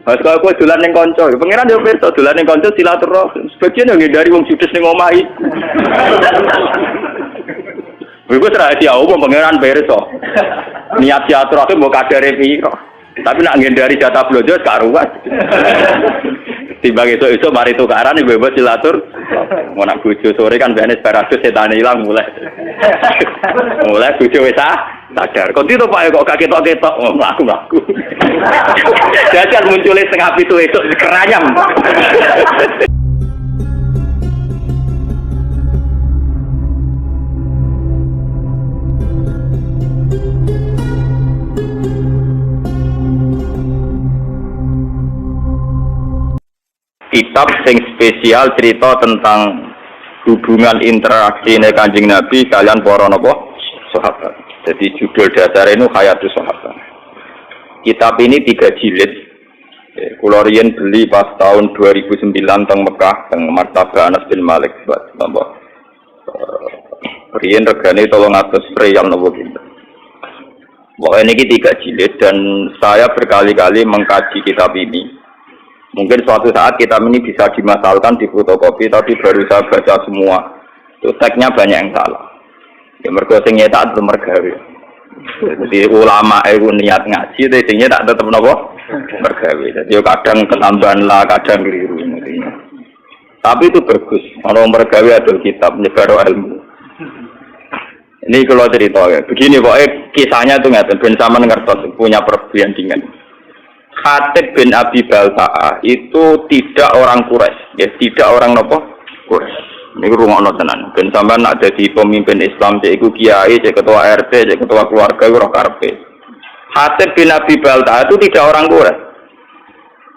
Mas kalau aku dolan ning kanca, pangeran yo pirsa dolan ning kanca silaturahim. Sebagian yo ngindari wong judes ning omahe. Iku rahasia umum pangeran pirsa. Niat silaturahim mbok kadare piro. Tapi nak ngindari jatah blojo gak ruwet. Timbang esuk-esuk mari tukaran bebas silatur. Mau nak bojo sore kan biasanya separatus setan hilang mulai. Mulai bojo wis sadar. Kok itu Pak kok gak ketok-ketok mlaku-mlaku. Jajan munculnya setengah pitu esuk keranyam. Kitab sing spesial cerita tentang hubungan interaksi Kanjeng Nabi kalian para napa sahabat. Jadi judul dasar ini Hayatus Sahabat. Kitab ini 3 jilid. Kula riyen beli pas tahun 2009 teng Mekah teng Martabah Anas bin Malik buat napa. Riyen regane 300 riyal napa gitu. Pokoknya ini 3 jilid dan saya berkali-kali mengkaji kitab ini. Mungkin suatu saat kitab ini bisa dimasalkan di fotokopi, tapi baru saya baca semua. Itu teksnya banyak yang salah. Ya mergo sing nyetak tetep mergawe. Jadi ulama itu niat ngaji, tapi sing nyetak tetep napa? Mergawe. Jadi kadang ketambahan lah, kadang keliru. Tapi itu bagus. Kalau mergawe adalah kitab nyebar ilmu. Ini kalau cerita ya. Begini pokoknya kisahnya itu ngaten ben sampean ngertos punya perbandingan. Khatib bin Abi Balta'a itu tidak orang Quraisy, ya tidak orang nopo Quraisy. Ini rungokno tenan. Ben sampean nak dadi pemimpin Islam cek iku kiai, cek ketua RT, cek ketua keluarga iku ora karepe. Khatib bin Abi Balta'a itu tidak orang Quraisy.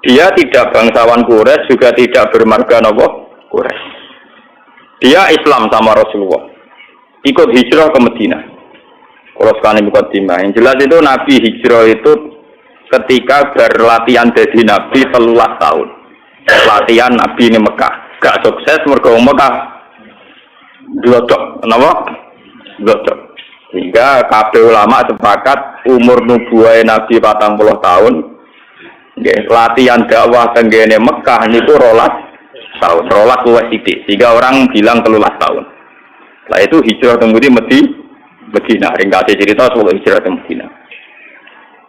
Dia tidak bangsawan Quraisy, juga tidak bermarga nopo Quraisy. Dia Islam sama Rasulullah. Ikut hijrah ke Madinah. Kalau sekarang ikut timah. Yang jelas itu Nabi hijrah itu ketika berlatihan jadi Nabi 13 tahun. Latihan Nabi ini Mekah. Gak sukses mergo Mekah. Glodok. Kenapa? Glodok. Sehingga kabeh ulama sepakat umur nubuwah Nabi 40 tahun. Nggih, latihan dakwah tenggene Mekah niku 12 tahun. 12 luwih sithik. Sehingga orang bilang 13 tahun. Lah itu hijrah kemudian Madinah. Ringkasnya cerita soal hijrah ke Madinah.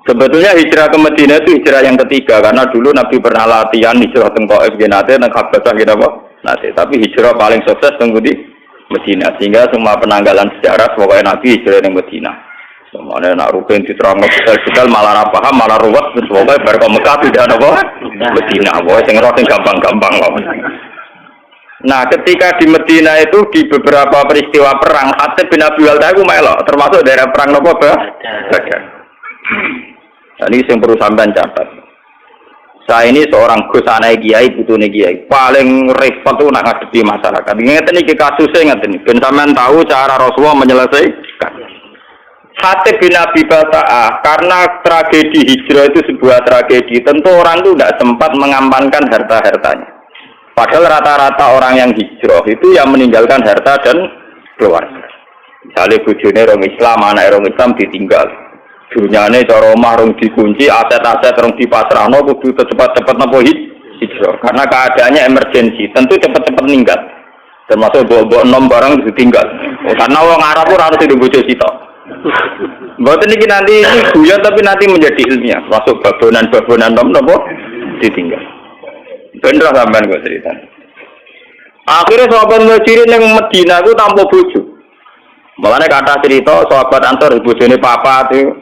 Sebetulnya hijrah ke Madinah itu hijrah yang ketiga karena dulu Nabi pernah latihan hijrah teng Taif genate teng Habasah gitu apa? Nanti tapi hijrah paling sukses teng di Madinah sehingga semua penanggalan sejarah pokoknya Nabi hijrah teng Madinah. Semuanya nak rugen diterangno detail malah ora paham malah ruwet pokoknya bar ke Mekah tidak apa? Madinah. Pokoknya sing gampang-gampang wae. Nah, ketika di Madinah itu di beberapa peristiwa perang Khatib bin Abi Balta'a iku melok termasuk daerah perang napa Badar. Ini yang perlu sampean catat. Saya ini seorang gus anak kiai, putune kiai. Paling repot tuh nak ngadepi masyarakat. Ngeten iki kasusnya ngeten. Ben sampean tahu cara Rasulullah menyelesaikan. Khatib bin Abi Balta'a karena tragedi hijrah itu sebuah tragedi. Tentu orang itu tidak sempat mengamankan harta-hartanya. Padahal rata-rata orang yang hijrah itu yang meninggalkan harta dan keluarga. Misalnya bojone orang Islam, anak orang Islam ditinggal. Dunyane cara omah rong dikunci, aset-aset rong dipasrahno kudu cepat-cepat napa hijrah. Karena keadaannya emergensi, tentu cepat-cepat ninggal. Termasuk bawa-bawa nom barang ditinggal. Karena wong Arab ora harus dibojo sitok. Mboten iki nanti ini guyon tapi nanti menjadi ilmiah. Masuk babonan-babonan nom napa ditinggal. Bener sampean kok cerita. Akhirnya sahabat Muhajirin yang Madinah itu tanpa bojo. Makanya kata cerita sahabat Ansor bojone papa itu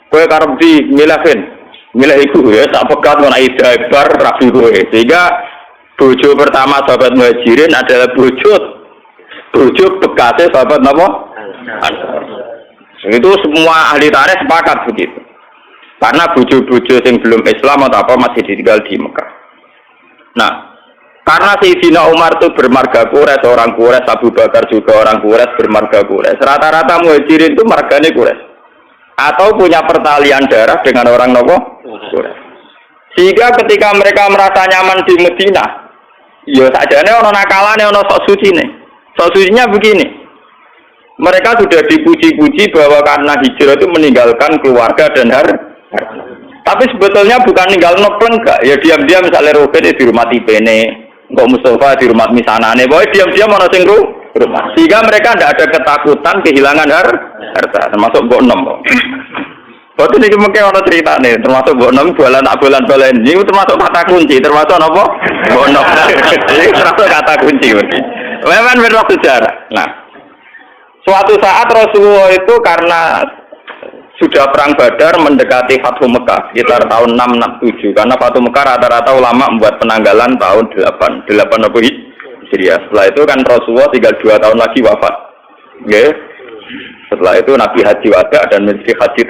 kowe karep di milih iku ya tak pegat ngono ida bar rabi kowe sehingga bojo pertama sahabat Muhajirin adalah bojo bekasnya sahabat napa Ansor. Itu semua ahli tarikh sepakat begitu. Karena bojo-bojo yang belum Islam atau apa masih ditinggal di Mekah. Nah, karena Sayyidina Umar itu bermarga Quraisy, orang Quraisy, Abu Bakar juga orang Quraisy bermarga Quraisy. Rata-rata Muhajirin itu margane Quraisy. Atau punya pertalian darah dengan orang Nopo Quraisy. Sehingga ketika mereka merasa nyaman di Madinah, ya sajane ono nakalane ono sok sucine. Sok sucinya begini. Mereka sudah dipuji-puji bahwa karena hijrah itu meninggalkan keluarga dan harta. Tapi sebetulnya bukan ninggal nopleng enggak. Ya diam-diam misalnya Ruben di rumah tipene, kok Mustafa di rumah misanane, pokoknya diam-diam ana sing rumah. Sehingga mereka tidak ada ketakutan kehilangan harta, termasuk Mbok Nom. Waktu ini mungkin orang cerita nih, termasuk Mbok Nom jualan bolan-bolan ini termasuk kata kunci, termasuk apa? Mbok Nom. Ini termasuk kata kunci. Memang berlaku sejarah. Nah, suatu saat Rasulullah itu karena sudah perang Badar mendekati Fathu Mekah sekitar tahun 667 karena Fathu Mekah rata-rata ulama membuat penanggalan tahun 8 apa Hijriah. Setelah itu kan Rasulullah tinggal 2 tahun lagi wafat. Okay. Setelah itu Nabi Haji Wada dan Mesti Haji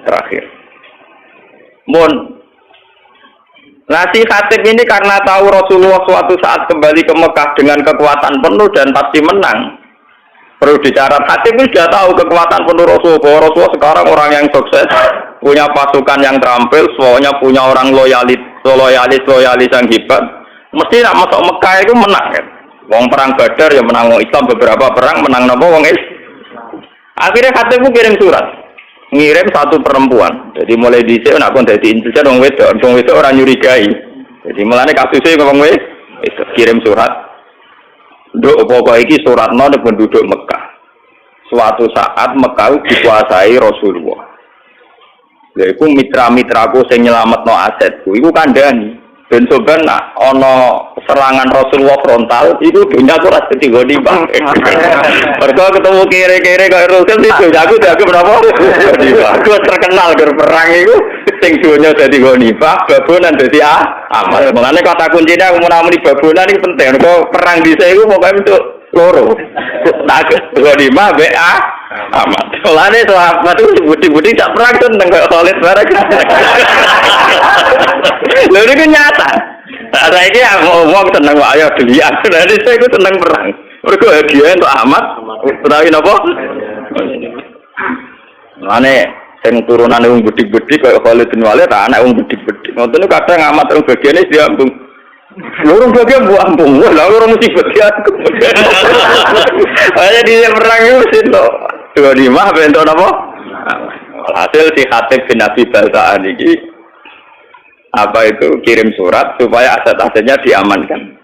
terakhir. Nah si Khatib ini karena tahu Rasulullah suatu saat kembali ke Mekah dengan kekuatan penuh dan pasti menang. Perlu dicatat, Khatib ini sudah tahu kekuatan penuh Rasulullah, bahwa Rasulullah sekarang orang yang sukses, punya pasukan yang terampil, semuanya punya orang loyalis yang hebat. Mesti nak masuk Mekah itu menang kan. Wong perang Badar ya menang wong Islam, beberapa perang menang napa wong Islam. Akhirnya Khatib itu kirim surat. Ngirim satu perempuan. Jadi mulai dhisik nek kon dadi intelijen wong wedok ora nyurigai. Jadi mulane kasusé wong itu kirim surat. Nduk apa iki suratno nek penduduk Mekah. Suatu saat Mekah dikuasai Rasulullah. Lha iku mitra-mitraku sing nyelametno asetku iku kandhani. Ben soban ana serangan Rasulullah frontal iku dunya ora dadi goni Bang. Mergo ketemu kere-kere kaya Rasul itu aku berapa? Goni Bang. Aku terkenal ger perang iku sing dunya dadi goni Bang, babonan dadi amal. Mulane kata kuncine aku muni babonan iki penting. Kok perang dhisik iku pokoke untuk loro. Tak goni Bang be amat. Mulane sahabat itu budi-budi tak perang tentang kaya Khalid bareng. Lha iki nyata. Saiki wong seneng wae ayo dilihat. Dadi saya iku seneng perang. Mergo hadiah untuk amat utawi napa? Mane sing turunane wong budi-budi kaya Khalid bin Walid anak wong budi-budi. Ngoten niku kadang amat wong bagiane diambung. Lurung bagian buambung. Lah lurung mesti bagian. Ayo di perang iku mesti to. 25 bento napa? Hasil si Khatib bin Abi Balta'ah iki apa itu kirim surat supaya aset-asetnya diamankan.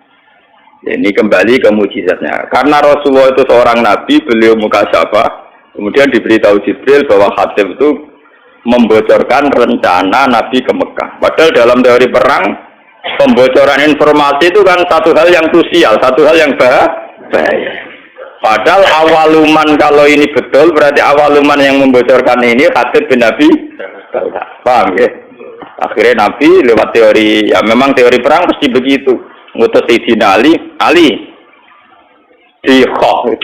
Ini kembali ke mukjizatnya. Karena Rasulullah itu seorang nabi, beliau mukasyafah, kemudian diberitahu Jibril bahwa Khatib itu membocorkan rencana Nabi ke Mekah. Padahal dalam teori perang, pembocoran informasi itu kan satu hal yang krusial, satu hal yang bahaya. Padahal awaluman kalau ini betul berarti awaluman yang membocorkan ini Khatib bin Nabi. Paham ya? Akhirnya Nabi lewat teori, ya memang teori perang pasti begitu. Ngutus Sayyidina Ali di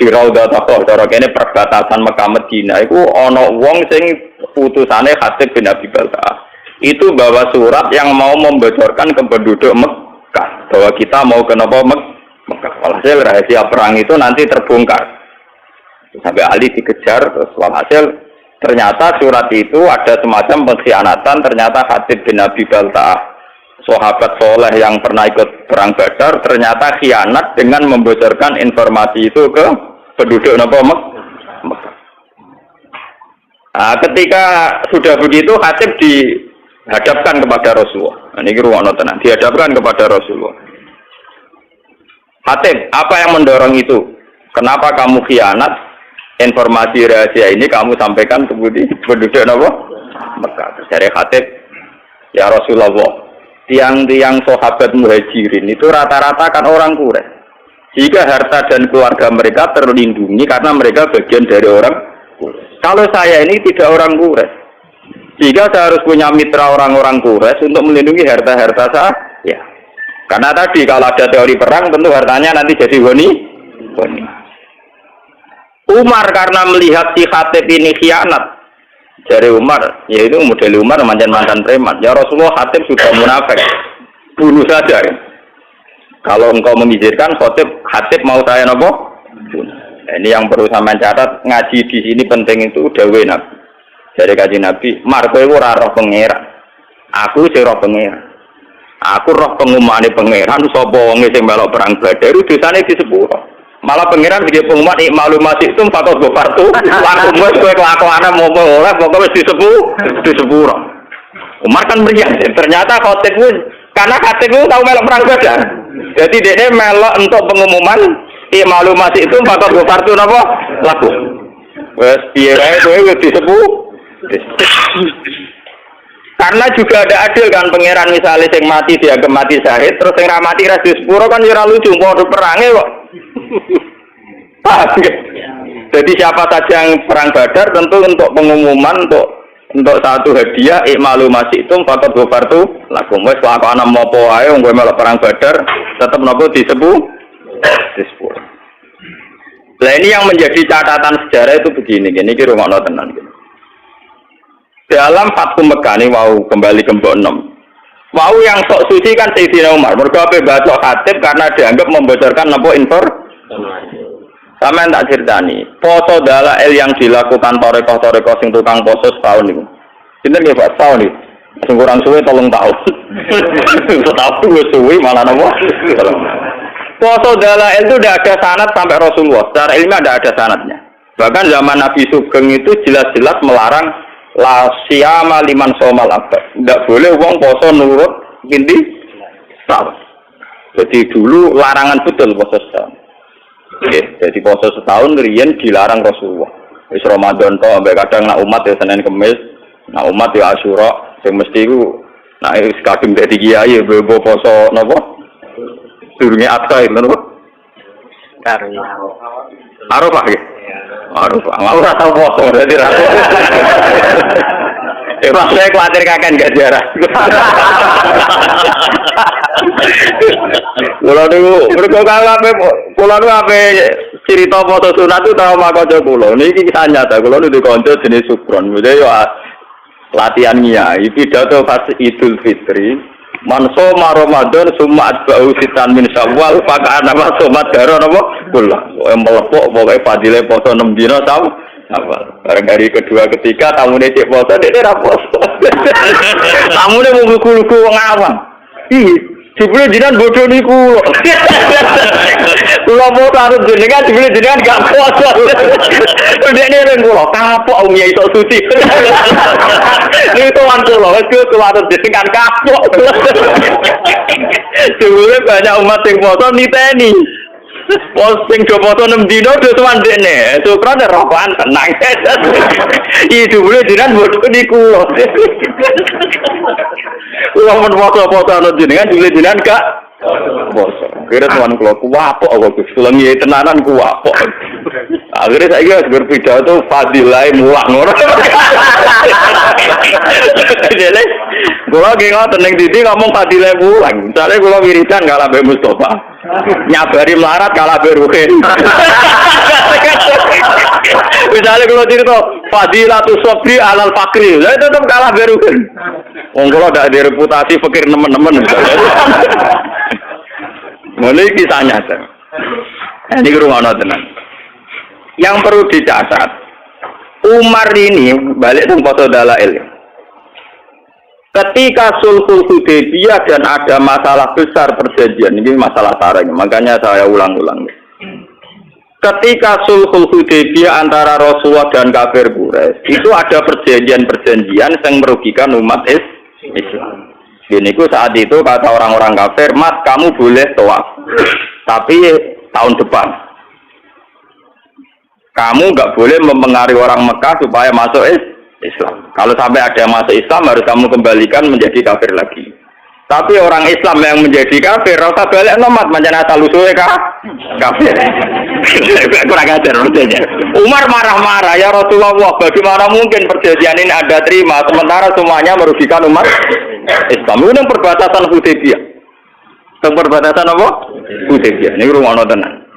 Raudhatah Khoh, cara kene perbatasan Mekah Madinah iku ana wong sing putusane Khatib bin Abi Balta'ah. Itu bawa surat yang mau membocorkan ke penduduk Mekah bahwa kita mau ke Mekah. Walhasil rahasia perang itu nanti terbongkar. Sampai Ali dikejar terus walhasil ternyata surat itu ada semacam pengkhianatan. Ternyata Khatib bin Abi Balta'ah, sahabat soleh yang pernah ikut perang Badar, ternyata khianat dengan membocorkan informasi itu ke penduduk Mekah. Nah, ketika sudah begitu Khatib dihadapkan kepada Rasulullah. Nah, ini ruang tenang, dihadapkan kepada Rasulullah. Khatib, apa yang mendorong itu? Kenapa kamu khianat? Informasi rahasia ini kamu sampaikan ke penduduk Mekah. Dari Khatib, ya Rasulullah, tiang-tiang sahabat muhajirin itu rata-rata kan orang Quraisy. Jika harta dan keluarga mereka terlindungi karena mereka bagian dari orang Quraisy. Kalau saya ini tidak orang Quraisy, jika saya harus punya mitra orang-orang Quraisy untuk melindungi harta-harta saya. Karena tadi kalau ada teori perang tentu hartanya nanti jadi goni. Umar karena melihat si Khatib ini khianat. Dari Umar, yaitu model Umar mantan preman. Ya Rasulullah, Khatib sudah munafik. Bunuh saja. Ya. Kalau engkau mengizinkan Khatib mau saya nopo? Ini yang perlu sampean catat, ngaji di sini penting itu dawuh Nabi. Dari kaji Nabi, Marko iku ora roh pangeran. Aku sing roh pangeran. Aku roh pengumumane pangeran sapa wong sing melok perang Badar dosane disepuro. Malah pangeran bikin pengumuman maklumasi itu fakot gofartu. Laku wis kowe kelakuane mopo ora pokoke wis disepuro. Umar kan meriang. Ternyata khotib pun karena khotib itu tahu melok perang Badar. Jadi dia melok untuk pengumuman malu masih itu bakal kartu apa laku. Wes piye wae kowe disebut. Karena juga ada adil kan pangeran misalnya sing mati dia mati syahid terus sing ra mati ra disepuro kan ora lucu padha perange kok. Jadi siapa saja yang perang Badar tentu untuk pengumuman untuk satu hadiah malu masih itu fakot gofartu lakum wes lakon ana mopo ae wong kowe melok perang Badar tetep napa disebut. Nah ini yang menjadi catatan sejarah itu begini ki rungokno tenan gitu. Dalam Fathu Mekah ini kembali ke Mbok 6. Yang sok suci kan Sayyidina Umar. Mergo ape baca khatib karena dianggap membocorkan apa informasi. Sampeyan tak critani, poso dalail yang dilakukan toreko sing tukang poso setahun niku. Sinten nggih Pak setahun iki? Sing kurang suwe 3 tahun. Setahun wis suwe malah napa? Poso dalail itu tidak ada sanad sampai Rasulullah. Secara ilmiah tidak ada sanadnya. Bahkan zaman Nabi Sugeng itu jelas-jelas melarang la siyama liman somal abad. Tidak boleh wong poso nurut inti setahun. Jadi dulu larangan betul poso setahun. Oke, jadi poso setahun riyen dilarang Rasulullah. Wis Ramadan to ambek kadang nak umat ya Senin Kamis, nak umat ya Asyura, sing mesti iku nak wis kadung dadi kiai bebo poso napa? Durunge Adha itu napa? Arafah ya. Arafah. Ora tau poso dadi ra. Pas saya khawatir kakek nggak jarah. Kulo niku kulo niku ape cerita foto sunat itu tahu makojo kulo. Niki kisah nyata. Kulo niku dikonco jenis Sukron. Jadi ya latihan nyai pidato pas Idul Fitri. Manso Ramadan summa atba'u sitan min Syawal maka ana somat daro napa kula. Melepok pokoke fadile poso 6 dina tahu. Bareng hari kedua ketiga tamune cek poso nek ora poso. Tamune mung lugu-lugu wong awam. Ih, jebule jenengan bodho niku. Kula mau harus jenengan jebule jenengan gak poso. Ndekne ren kula kapok wong iso suci. Niku tuan kula wis kuwi jenengan kapok. Jebule banyak umat sing poso niteni. Posting do foto 6 dino do tuan dekne. Sukron rokokan tenang. Itu boleh jenengan bodoh niku. Kula men foto-foto ana jenengan boleh jenengan gak poso. Kira tuan kula kuwapok kok Gusti nggih tenanan kuwapok. Akhirnya saiki wis berpidato fadilah mulang ora. Jadi kula ki ngoten ning didi ngomong fadilah mulang. Misale kula wiridan kalah mbek Mustofa. Nyabari melarat kalah beruhin. Misalnya kalau cerita Fadilatus Sobri alal fakri, saya tetap kalah beruhin. Wong kalau tidak ada reputasi fakir teman-teman. Mulai kisahnya saya. Ini rumah tenan. Yang perlu dicatat, Umar ini balik teng foto dalail. Ketika Sulhul Hudaybiyah dan ada masalah besar perjanjian, ini masalah sarang, makanya saya ulang-ulang. Ketika Sulhul Hudaybiyah antara Rasulullah dan kafir Quraisy, itu ada perjanjian-perjanjian yang merugikan umat Islam. Ini saat itu kata orang-orang kafir, Mas kamu boleh tawaf, tapi tahun depan. Kamu nggak boleh mempengaruhi orang Mekah supaya masuk Islam. Kalau sampai ada yang masuk Islam harus kamu kembalikan menjadi kafir lagi. Tapi orang Islam yang menjadi kafir rasa balik nomad macam asal usulnya kafir. Kurang ajar maksudnya. Umar marah-marah ya Rasulullah, bagaimana mungkin perjanjian ini Anda terima sementara semuanya merugikan umat Islam. Ini perbatasan Hudaybiyah. Perbatasan apa? Hudaybiyah. Ini rumah tenan.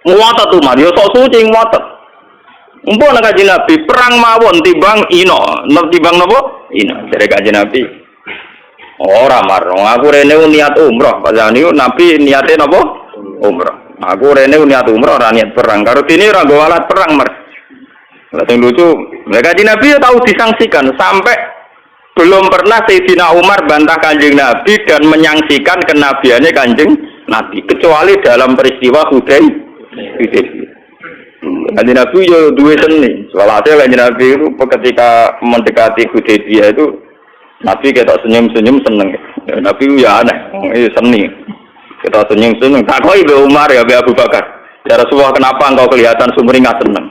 Muatat Umar, yo sok suci muatat. Umpama Kanjeng Nabi perang mawon timbang timbang napa? Ino, dari Kanjeng Nabi. Ora marung, aku rene niat umroh, padahal niku Nabi niate napa? Umroh. Aku rene niat umroh ora niat perang. Karo dene ora nggo alat perang, Mas. Lah sing lucu, Kanjeng Nabi ya tahu disangsikan sampai belum pernah Sayyidina Umar bantah Kanjeng Nabi dan menyangsikan kenabiannya Kanjeng Nabi kecuali dalam peristiwa Hudaybiyah. Kanjeng Nabi yo duwe seni. Walhasil Kanjeng Nabi itu ketika mendekati Hudaybiyah itu Nabi kita senyum-senyum seneng. Nabi ya aneh, seni. Kita senyum-senyum. Takoi be Umar ya be Abu Bakar. Ya Rasulullah, kenapa engkau kelihatan sumringah seneng?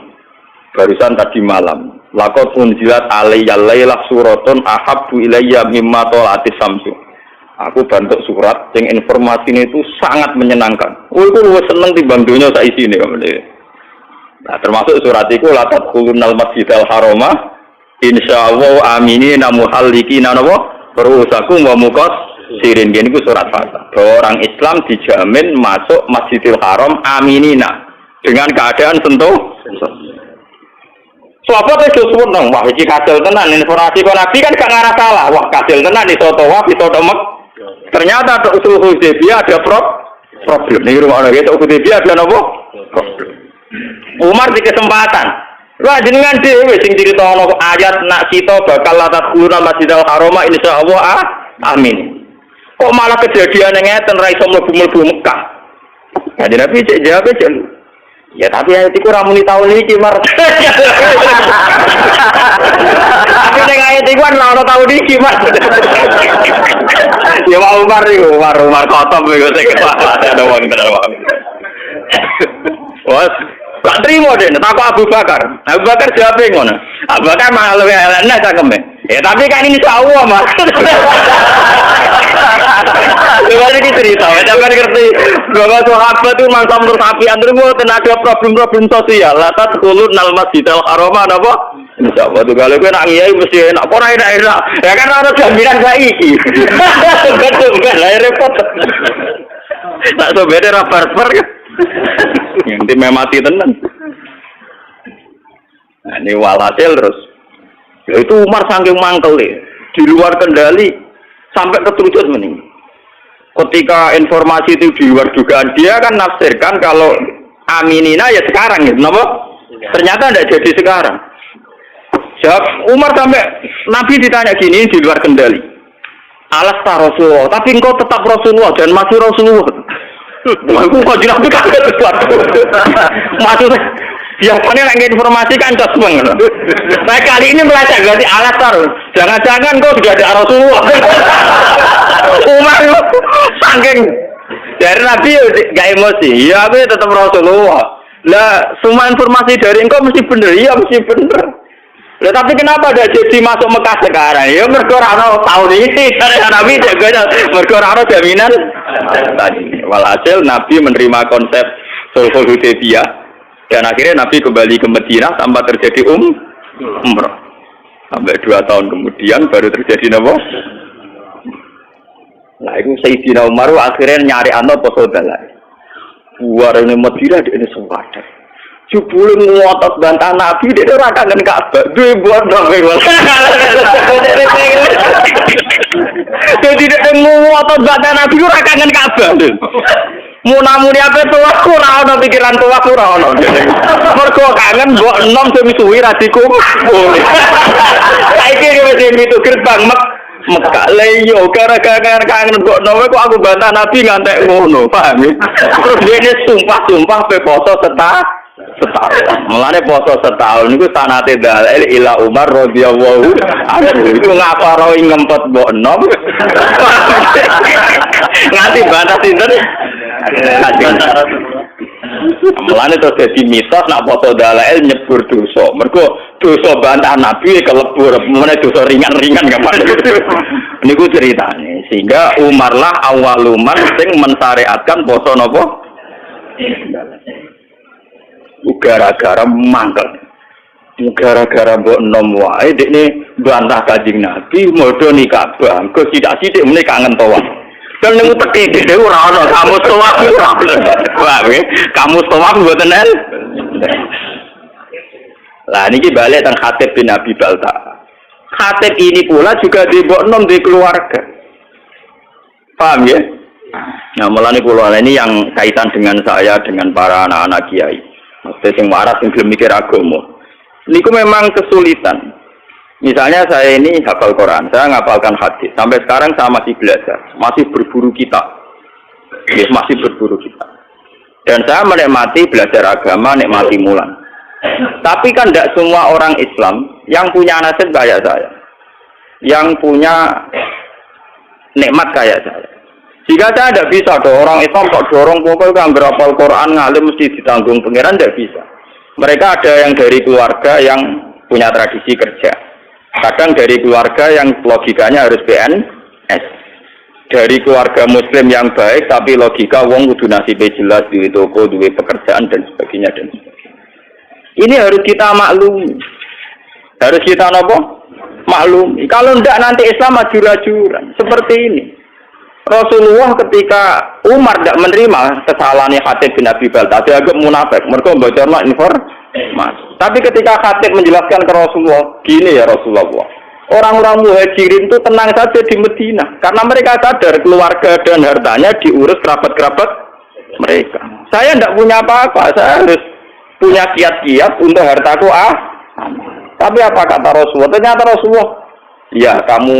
Barusan tadi malam. Laqad unzilat alayya lailah suratun ahabbu ilayya mimma tala'atis samsu. Aku bantuk surat yang informasinya itu sangat menyenangkan. Oh, itu luwih seneng timbang dunya sak isine. Nah, termasuk surat itu la tadkhulunal masjidal harama insyaallah aminina muhallikina ru'usakum wa muqassirin. Ini ku surat Fatah. Bahwa orang Islam dijamin masuk Masjidil Haram aminina dengan keadaan sentuh. Sahabat itu seneng, wah iki kasil tenan informasi kok Nabi kan gak ngarah salah. Wah kasil tenan iso tawaf iso tomek. Ternyata untuk usul Hudaybiyah ada problem. Ning rumah ana gitu Hudaybiyah ada apa? Problem. Umar di kesempatan. Wah jenengan dhewe sing critakno ayat nak kita bakal tadkhuluna Masjidil Harama insyaallah amin. Kok malah kejadian ngeten ra iso mlebu-mlebu Mekah. Nah, Nabi cek jawab cek. Ya tapi ayat iku ora muni taun iki, Mar. Tapi nek ayat iku ora ono taun iki, Mar. Ya Pak Umar iku, Umar kotom iku sing ada wong tenan. Wes, gak trimo deh, takut Abu Bakar. Abu Bakar jawab ngono. Abu Bakar malah luwih elek cakeme. Ya tapi kan ini Allah, Mas. Lha iki cerita, sampeyan ngerti bahwa sahabat itu mangsa menurut api antri ada problem-problem sosial. La tadkhulun al masjidal harama napa? Insyaallah tuh kalau kowe nak ngiyai mesti enak, ora enak. Ya kan ora jaminan saiki. Betul kan, lah repot. Tak so beda ra barbar kan. Nanti memati tenan. Nah, ini walhasil terus. Ya itu Umar saking mangkel di luar kendali sampai keterucut mending. Ketika informasi itu di luar dugaan dia kan nafsirkan kalau aminina ya sekarang gitu, kenapa? Ternyata tidak jadi sekarang. Jawab Umar sampai Nabi ditanya gini di luar kendali. Alas ta Rasulullah, tapi engkau tetap Rasulullah dan masih Rasulullah. Aku kok Nabi kaget sesuatu. Maksudnya biasanya nggak informasi kan cosmeng. Nah kali ini melacak berarti alas taruh. Jangan-jangan kau juga ada Rasulullah. Umar saking dari Nabi nggak emosi. Ya tapi tetap Rasulullah. Lah semua informasi dari engkau mesti bener. Iya mesti bener. Lah tapi kenapa ada jadi masuk Mekah sekarang? Ya mergo ora tahun ini dari Nabi jaga mergo ora jaminan. Walhasil Nabi menerima konsep Sulhul Hudaybiyah dan akhirnya Nabi kembali ke Madinah tanpa terjadi umrah. Sampai 2 tahun kemudian baru terjadi apa? Nah itu Sayyidina Umar akhirnya nyari anak poso dalan. Buar ini Madinah ini sempadan. Jebule ngotot bantah Nabi dia ora kangen Ka'bah. Duwe buat dong. Jadi dia ngotot bantah Nabi ora kangen Ka'bah. Munamuni apa tuh aku ora ono pikiran tuh aku ora ono. Mergo kangen mbok enom sing suwi ra dikumpul. Saiki wis itu gerbang Mekah leyo gara-gara kangen mbok enom kok aku bantah Nabi ngantek ngono, paham ya? Terus dia sumpah pe poso setahun. Mulane poso setahun niku sanate dalil ila Umar radhiyallahu anhu. Itu ngapa ro ngempet mbok enom. Nganti bantah sinten? Mulane terus dadi mitos nak poso dalail nyebur dosa. Mergo dosa bantah Nabi kelebur, meneh dosa ringan-ringan kapan. Niku ceritane. Sehingga Umar lah awaluman sing mensyariatkan poso napa? Gara-gara mangkel. Gara-gara mbok enom wae dekne bantah Kanjeng Nabi modoni Ka'bah. Engko sithik-sithik meneh kangen tawaf. Kan nemu teki dhewe ora ono kamu tawaf ora ono. Wah, kamu tawaf mboten en. Lah niki balik teng Khatib bin Abi Balta. Khatib ini pula juga di mbok enom di keluarga. Paham ya? Nah, mulane kula ini yang kaitan dengan saya dengan para anak-anak kiai. Maksudnya sing waras sing gelem mikir agama. Niku memang kesulitan. Misalnya saya ini hafal Quran, saya ngapalkan hadis. Sampai sekarang saya masih belajar, masih berburu kitab. Yes, masih berburu kitab. Dan saya menikmati belajar agama, nikmati mulan. Tapi kan tidak semua orang Islam yang punya nasib kayak saya. yang punya nikmat kayak saya. Jika saya tidak bisa, orang Islam kok dorong pokoknya berapa Al-Quran ngalim mesti ditanggung pangeran, tidak bisa. Mereka ada yang dari keluarga yang punya tradisi kerja. Kadang dari keluarga yang logikanya harus PNS. Dari keluarga muslim yang baik tapi logika wong kudu nasibnya jelas, duwe toko, duwe pekerjaan dan sebagainya dan sebagainya. Ini harus kita maklumi. Harus kita apa? Maklumi. Kalau tidak nanti Islam ajur-ajuran seperti ini. Rasulullah ketika Umar tidak menerima kesalahannya Khatib bin Abi Baltah, dia agak munafik. Mereka membaca informasi. Tapi ketika Khatib menjelaskan ke Rasulullah, gini ya Rasulullah. Orang-orang muhajirin itu tenang saja di Medina karena mereka sadar keluarga dan hartanya diurus kerabat-kerabat mereka. Saya tidak punya apa-apa, saya harus punya kiat-kiat untuk hartaku Tapi apa kata Rasulullah? Ternyata Rasulullah, ya kamu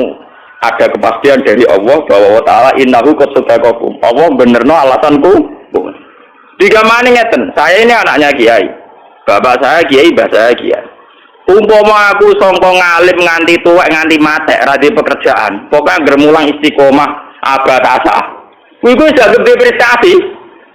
ada kepastian dari Allah bahwa Ta'ala innahu qad sadaqakum. Allah benerno alasanku. Digamane ngeten, saya ini anaknya kiai. Bapak saya kiai, mbah saya kiai. Umpama aku sangka ngalim nganti tuwek nganti matek ra di pekerjaan, pokoke germulang istiqomah abad asah. Kuwi wis gede prestasi.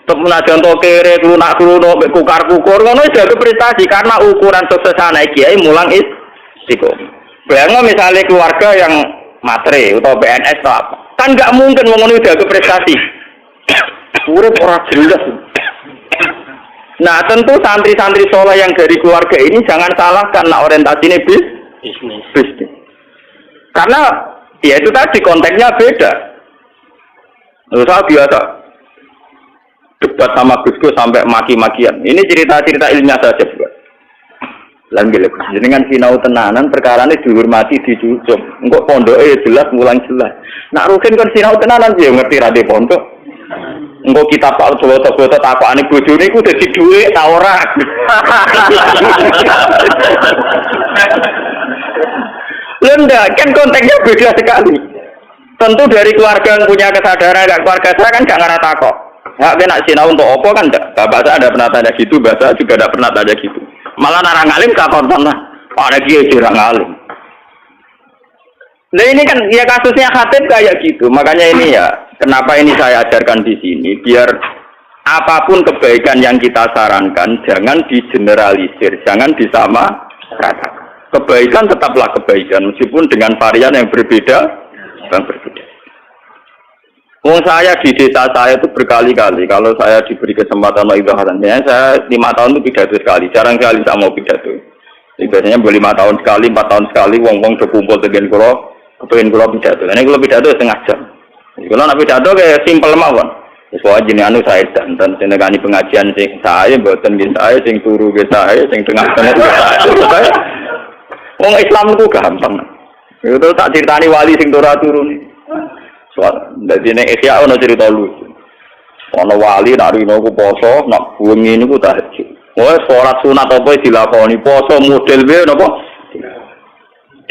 Temenajan to kere lunak-lunak mek kukar-kukur ngono wis gede prestasi karena ukuran sukses anak kiai mulang istiqomah. Bayangno misalnya keluarga yang matre atau PNS atau apa. Kan enggak mungkin wong ngono udah prestasi. Urip ora jelas. Nah, tentu santri-santri soleh yang dari keluarga ini jangan salahkan orientasinya bisnis. Karena ya itu tadi konteksnya beda. Saya biasa debat sama Gus sampai maki-makian. Ini cerita-cerita ilmiah saja buat. Langgil, jenengan sinau tenanan perkarane dihormati dijujung. Engko pondoke jelas mulang jelas. Nak rugen kan sinau tenanan ya ngerti ra de pondok. Engko kitab Pak foto-foto takokane bojone iku dadi dhuwit ta ora. Lenda kan konteksnya beda sekali. Tentu dari keluarga yang punya kesadaran, enggak keluarga saya kan enggak ngarah takok. Enggak kena sinau untuk apa kan enggak. Bapak saya ada pernah tanya gitu, bapak juga ada pernah tanya gitu. Malah narang alim takon lah. Ada kiai dirang alim. Nah ini kan ya kasusnya Khatib kayak gitu. Makanya ini ya, kenapa ini saya ajarkan di sini biar apapun kebaikan yang kita sarankan jangan digeneralisir, jangan disamaratakan. Kebaikan tetaplah kebaikan meskipun dengan varian yang berbeda. Wong saya di desa saya itu berkali-kali kalau saya diberi kesempatan idhahannya, saya 5 tahun itu pidato sekali, jarang sekali saya mau pidato. Biasanya 5 tahun sekali, 4 tahun sekali, wong-wong berkumpul dengan kulo, kepengen kulo pidato. Ini kulo pidato setengah jam. Kulo nak pidato kayak simpel mawon. Soal jenis anu saya dan senegani pengajian sing saya, buatan saya, sing turu saya, sing tengah-tengah saya. Wong Islam itu gampang. Itu tak ceritani wali sing turu nih. Soal dari nek Ihya ono cerita lucu. Ono wali nak rino ku poso, nak bengi niku tahajud. Wes salat sunat apa dilakoni, poso model wae napa?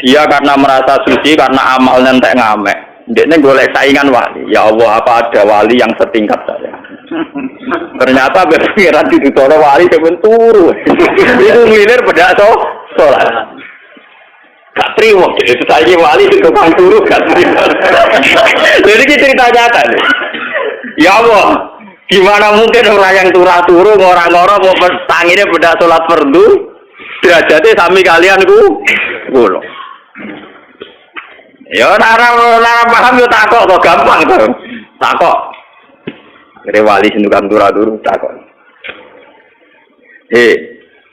Dia karena merasa suci karena amalnya entek ngamek. Ndekne golek saingan wali. Ya Allah, apa ada wali yang setingkat saya? Ternyata berpikiran dituturo wali sampeyan turu. Itu ngilir bedak salat. Gak terima, itu saya wali itu tukang turu gak terima. Jadi ini cerita nyata nih. Ya Allah, gimana mungkin orang yang turu ngorang-ngorang mau tanginnya beda sholat fardu, derajatnya sami kalian kulo. Ya nara paham yo takok kok gampang to. Takok. Kere wali sing tukang turu takok.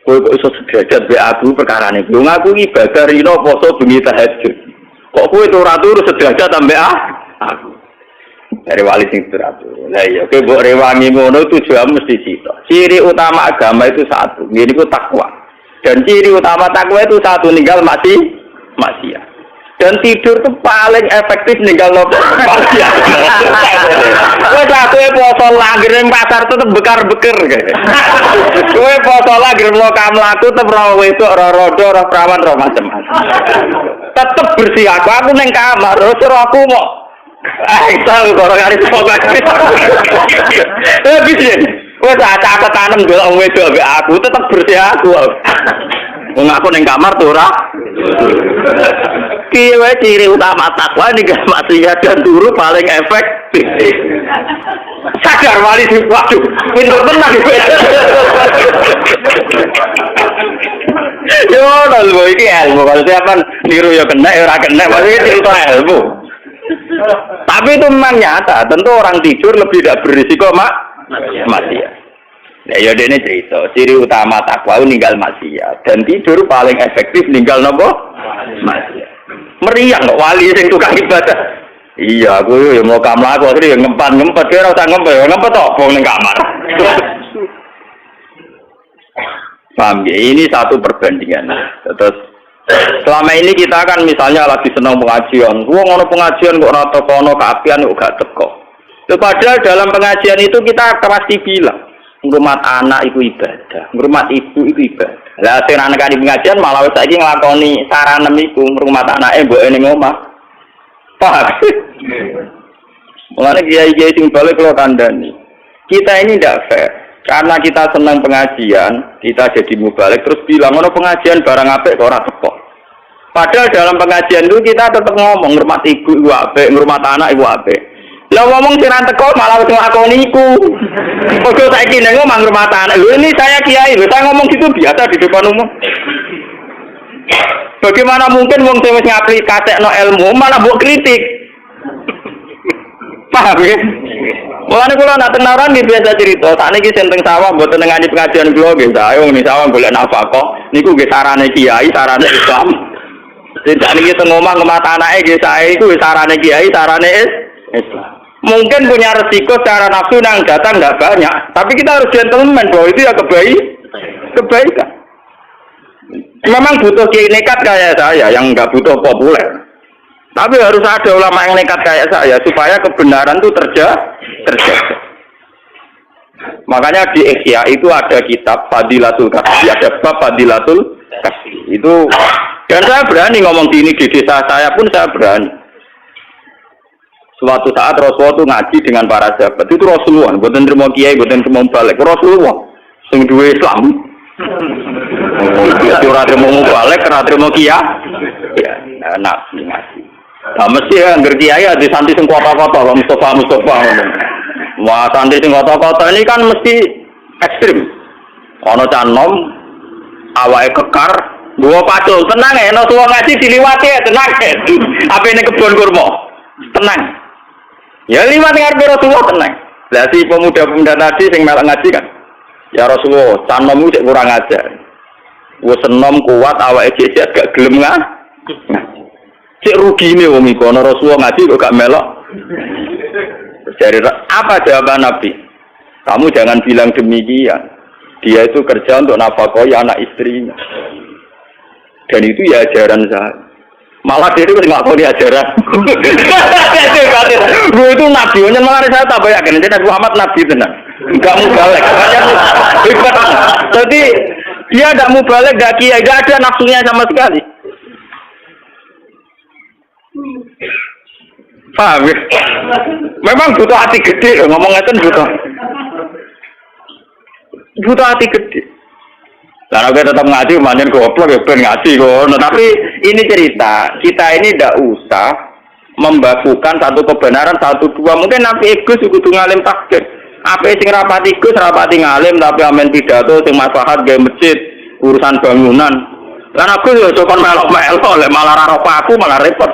Kowe kok iso sederajat be aku perkarane. Yo ngaku ibadah rino poso bengi tahajud. Kok kowe ora turu sederajat ambek aku. Dari wali sing teratur. Lah iya kowe mbok rewangi ngono tujuanmu mesti cita. Ciri utama agama itu satu, yaitu takwa. Dan ciri utama takwa itu satu, ninggal maksiat. Dan tidur itu paling efektif ninggal maksiat. Kowe satu poso langgir ning pasar tetep bekar-beker kaya. Kowe poso langgir mlaku tetep ora wedok, ora rodo, ora prawan, ora macam-macam. Tetep bersih aku ning kamar, terus aku mau tahu kalau ngaris pokok. Bisa. Wes acak tanam golek wong wedok ambek aku tetep bersih aku. Wong aku ning kamar tuh ora. Kiye ciri utama takwa ninggal maksiat dan turu paling efektif. Sadar wali waduh, pinter tenan. Yo lho iki ilmu kalau siapa niru ya kena ora kena maksudnya cerita ilmu. Tapi itu memang nyata, tentu orang tidur lebih tidak berisiko maksiat. Nah, ya ini cerita, ciri utama takwa ninggal maksiat dan tidur paling efektif ninggal nopo maksiat. Meriang kok wali sing tukang ibadah. Iya, aku ya mau kamar aku tadi ngempet kira usah ngempet apa ning kamar. Paham ya? Ini satu perbandingan. Terus selama ini kita kan misalnya lagi senang pengajian. Wong ono pengajian kok ora tekono kaapian kok gak teko. Padahal dalam pengajian itu kita pasti bilang, ngrumat anak itu ibadah, ngrumat ibu itu ibadah. Lah sing anak di pengajian malah saiki nglakoni saranem iku ngrumat anake mboke ning omah. Paham? Mulane kiai-kiai sing balik kula kandhani. Kita ini ndak fair. Karena kita senang pengajian, kita jadi mubalik terus bilang ono pengajian barang apik kok ora teko. Padahal dalam pengajian itu kita tetap ngomong ngurmat ibu iku apik, ngurmat anak iku apik. Lah ngomong sing ra teko malah wis nglakoni iku. Ojo saiki ning omah ngurmat anak. Lho ini saya kiai, lho saya ngomong gitu biasa di depan umum. Bagaimana mungkin wong sing wis ngaplikasekno ilmu malah mbok kritik. Paham ya? Mulane kula nak tenaran nggih biasa cerita, sakniki senteng sawah mboten ngani pengajian kula nggih saya wong sawah golek nafkah. Niku nggih sarane kiai, sarane Islam. Tidak niki teng omah ngemat anake nggih saya iku sarane kiai, sarane Islam. Mungkin punya resiko secara nafsu yang datang nggak banyak, tapi kita harus gentleman bahwa itu ya kebaikan. Memang butuh kiai nekat kayak saya yang nggak butuh populer. Tapi harus ada ulama yang nekat kayak saya supaya kebenaran itu terjaga. Makanya di Ihya itu ada kitab Fadilatul Kasbi, ada bab Fadilatul Kasbi. Itu dan saya berani ngomong gini di desa saya pun saya berani. Suatu saat Rasulullah itu ngaji dengan para sahabat. Itu Rasulullah, bukan terima kiai, bukan terima balik. Rasulullah, sing duwe Islam. Ora terima balik, ora terima kiai. Ya, nabi ngaji. Nah, mesti anggar kiai ada santri sing kota-kota, Mustafa. Wah, santri sing kota-kota ini kan mesti ekstrim. Ana canom awake kekar, gua pacul, tenang ya, nek wong ngaji diliwati tenang. Apa ini kebon kurma? Tenang. Ya liwat ngarepe Rasulullah tenang. Lah si pemuda-pemuda tadi sing melok ngaji kan. Ya Rasulullah, canommu sik kurang ajar. Wis enom kuat awake jejak gak gelem cek rugine wong iku ana Rasulullah ngaji kok gak melok. Jadi apa jawaban Nabi? Kamu jangan bilang demikian. Dia itu kerja untuk nafkahi anak istrinya. Dan itu ya ajaran saya. Malah dia itu nglakoni ajaran. Itu Nabi, malah saya tak yakin Nabi Muhammad Nabi tenan. Enggak mubalek. Jadi dia enggak mubalek, enggak kiai, enggak ada nafsunya sama sekali. Paham ya? Memang butuh hati gede loh, ngomong ngeten butuh hati gede. Karena kita tetap ngaji, manjen goblok ya ben ngaji kok. Nah, tapi ini cerita, kita ini tidak usah membakukan satu kebenaran, satu dua. Mungkin Nabi Gus kudu ngalim takdir. Apa sing rapati Gus, rapati ngalim, tapi amen pidato sing maslahat gawe masjid, urusan bangunan. Lan aku yo kon melok-melok lek malah ora aku malah repot.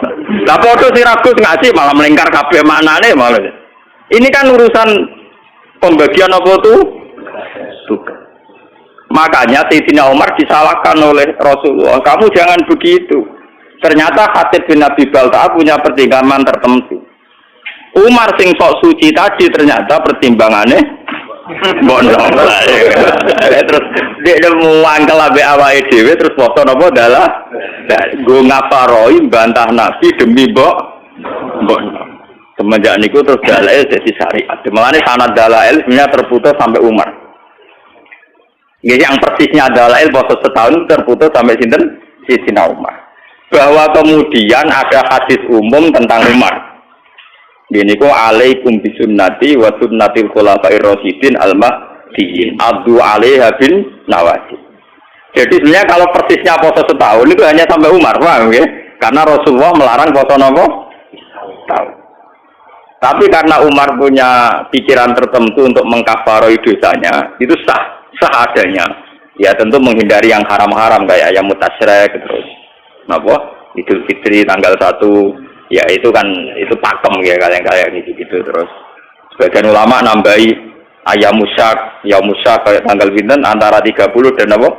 Lah padha sing Gus ngaji malah melingkar kabeh maknane malah. Ini kan urusan pembagian apa tuh? Tugas. Makanya Sayyidina Umar disalahkan oleh Rasulullah. Kamu jangan begitu. Ternyata Khatib bin Abi Balta'ah punya pertimbangan tertentu. Umar sing sok suci tadi ternyata pertimbangannya bodoh. Terus dia muangkel abe awake dhewe terus foto napa dalah go ngaparoi bantah Nabi demi mbok. Semenjak niku terus dalail jadi syariat. Mulane sanad dalail sebenarnya terputus sampai Umar. Yang persisnya dalail proses setahun terputus sampai sinten Sayyidina Umar. Bahwa kemudian ada hadis umum tentang Umar. Gini kok alaikum bisunnati wa sunnatil khulafair rasyidin al-mahdiyyin abdu alaiha bin nawajib. Jadi sebenarnya kalau persisnya proses setahun itu hanya sampai Umar, paham ya? Karena Rasulullah melarang poso nopo? Tahu. Tapi karena Umar punya pikiran tertentu untuk mengkafaroi dosanya, itu sah adanya. Ya tentu menghindari yang haram-haram kayak ayam mutasyrik terus. Napa? Idul Fitri tanggal 1, ya itu kan itu pakem ya kayak gitu terus. Sebagian ulama nambahi ayam musak kayak tanggal pinten antara 30 dan apa?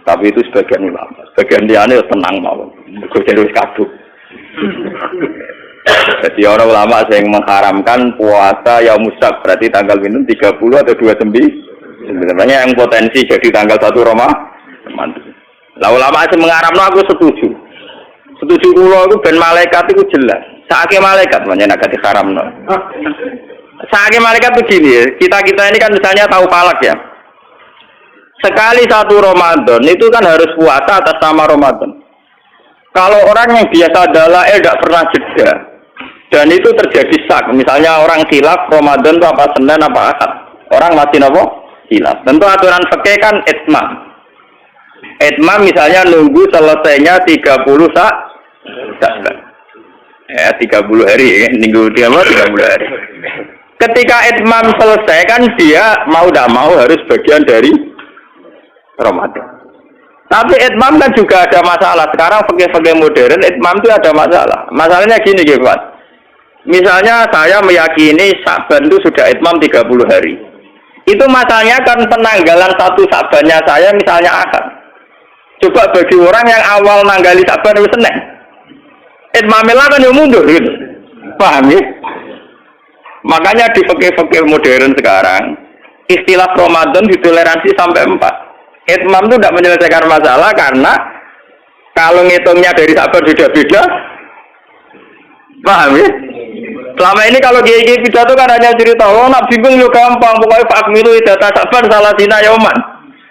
Tapi itu sebagian ulama. Sebagian liane tenang mawon. Mergo terus kabuk. Jadi orang ulama yang mengharamkan puasa yaum musak berarti tanggal pinten 30 atau 29. Sebenarnya yang potensi jadi tanggal 1 Ramadan. Lah ulama sing mengharamno aku setuju. Setuju kula iku ben malaikat itu jelas. Saake malaikat menyang agak diharamno. Saake malaikat begini, kita ini kan misalnya tahu falak ya. Sekali 1 Ramadan itu kan harus puasa atas nama Ramadan. Kalau orang yang biasa adalah tidak pernah jeda. Dan itu terjadi sak. Misalnya orang khilaf Ramadan itu apa Senin apa Ahad. Orang masih apa? Khilaf. Tentu aturan fikih kan itmam. Itmam misalnya nunggu selesainya 30 sak. Ya 30 hari ya. Nunggu 30 hari. Ketika itmam selesai kan dia mau tidak mau harus bagian dari Ramadan. Tapi itmam kan juga ada masalah. Sekarang fikih-fikih modern itmam itu ada masalah. Masalahnya gini Pak. Misalnya saya meyakini Sa'ban itu sudah itmam 30 hari. Itu masalahnya kan penanggalan 1 Sa'bannya saya misalnya Ahad. Coba bagi orang yang awal nanggali Sa'ban itu Senin. Itmamnya kan yang mundur gitu. Paham ya? Makanya di fikih-fikih modern sekarang istilah Ramadan ditoleransi sampai 4. Itmam itu tidak menyelesaikan masalah karena kalau ngitungnya dari Sa'ban sudah beda. Paham ya? Selama ini kalau kiai pidato kan hanya cerita, oh nak bingung yo gampang, pokoknya Pak Milu data Sa'ban salah dina yoman.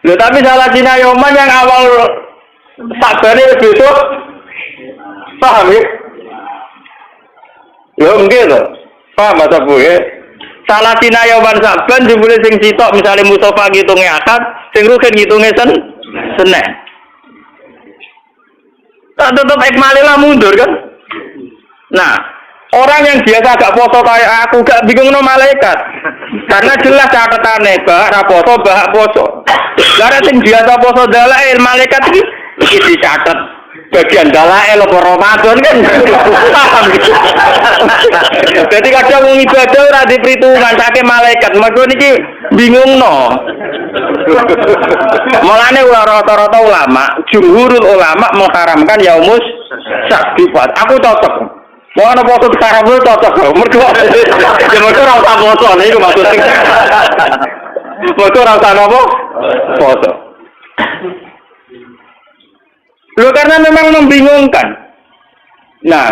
Loh tapi salah dina yoman yang awal Sa'ban itu besok. Paham ya? Loh enggak loh. Paham masa Bu ya? Salah dina yoman Sa'ban dimulai sing sitok misalnya Mustafa ngitungnya Ahad, sing Rukin ngitungnya Senin. Tak tetap ikmalilah mundur kan? Nah, orang yang biasa gak poso kayak aku gak bingung no malaikat. Karena jelas catatannya bah raposo bah poso. Karena sing biasa poso dalail malaikat iki dicatat bagian dalail apa Ramadan kan. Paham gitu. Jadi kadang wong ibadah ora diperhitungan sake malaikat. Mergo niki bingung no. Mulane rata-rata ulama, jumhurul ulama mengharamkan yaumus sakifat. Aku cocok. Mau ana foto sekarang itu cocok. Mergo ya mergo ora usah foto niku maksudnya. Foto ora usah apa? Foto. Loh karena memang membingungkan. Nah,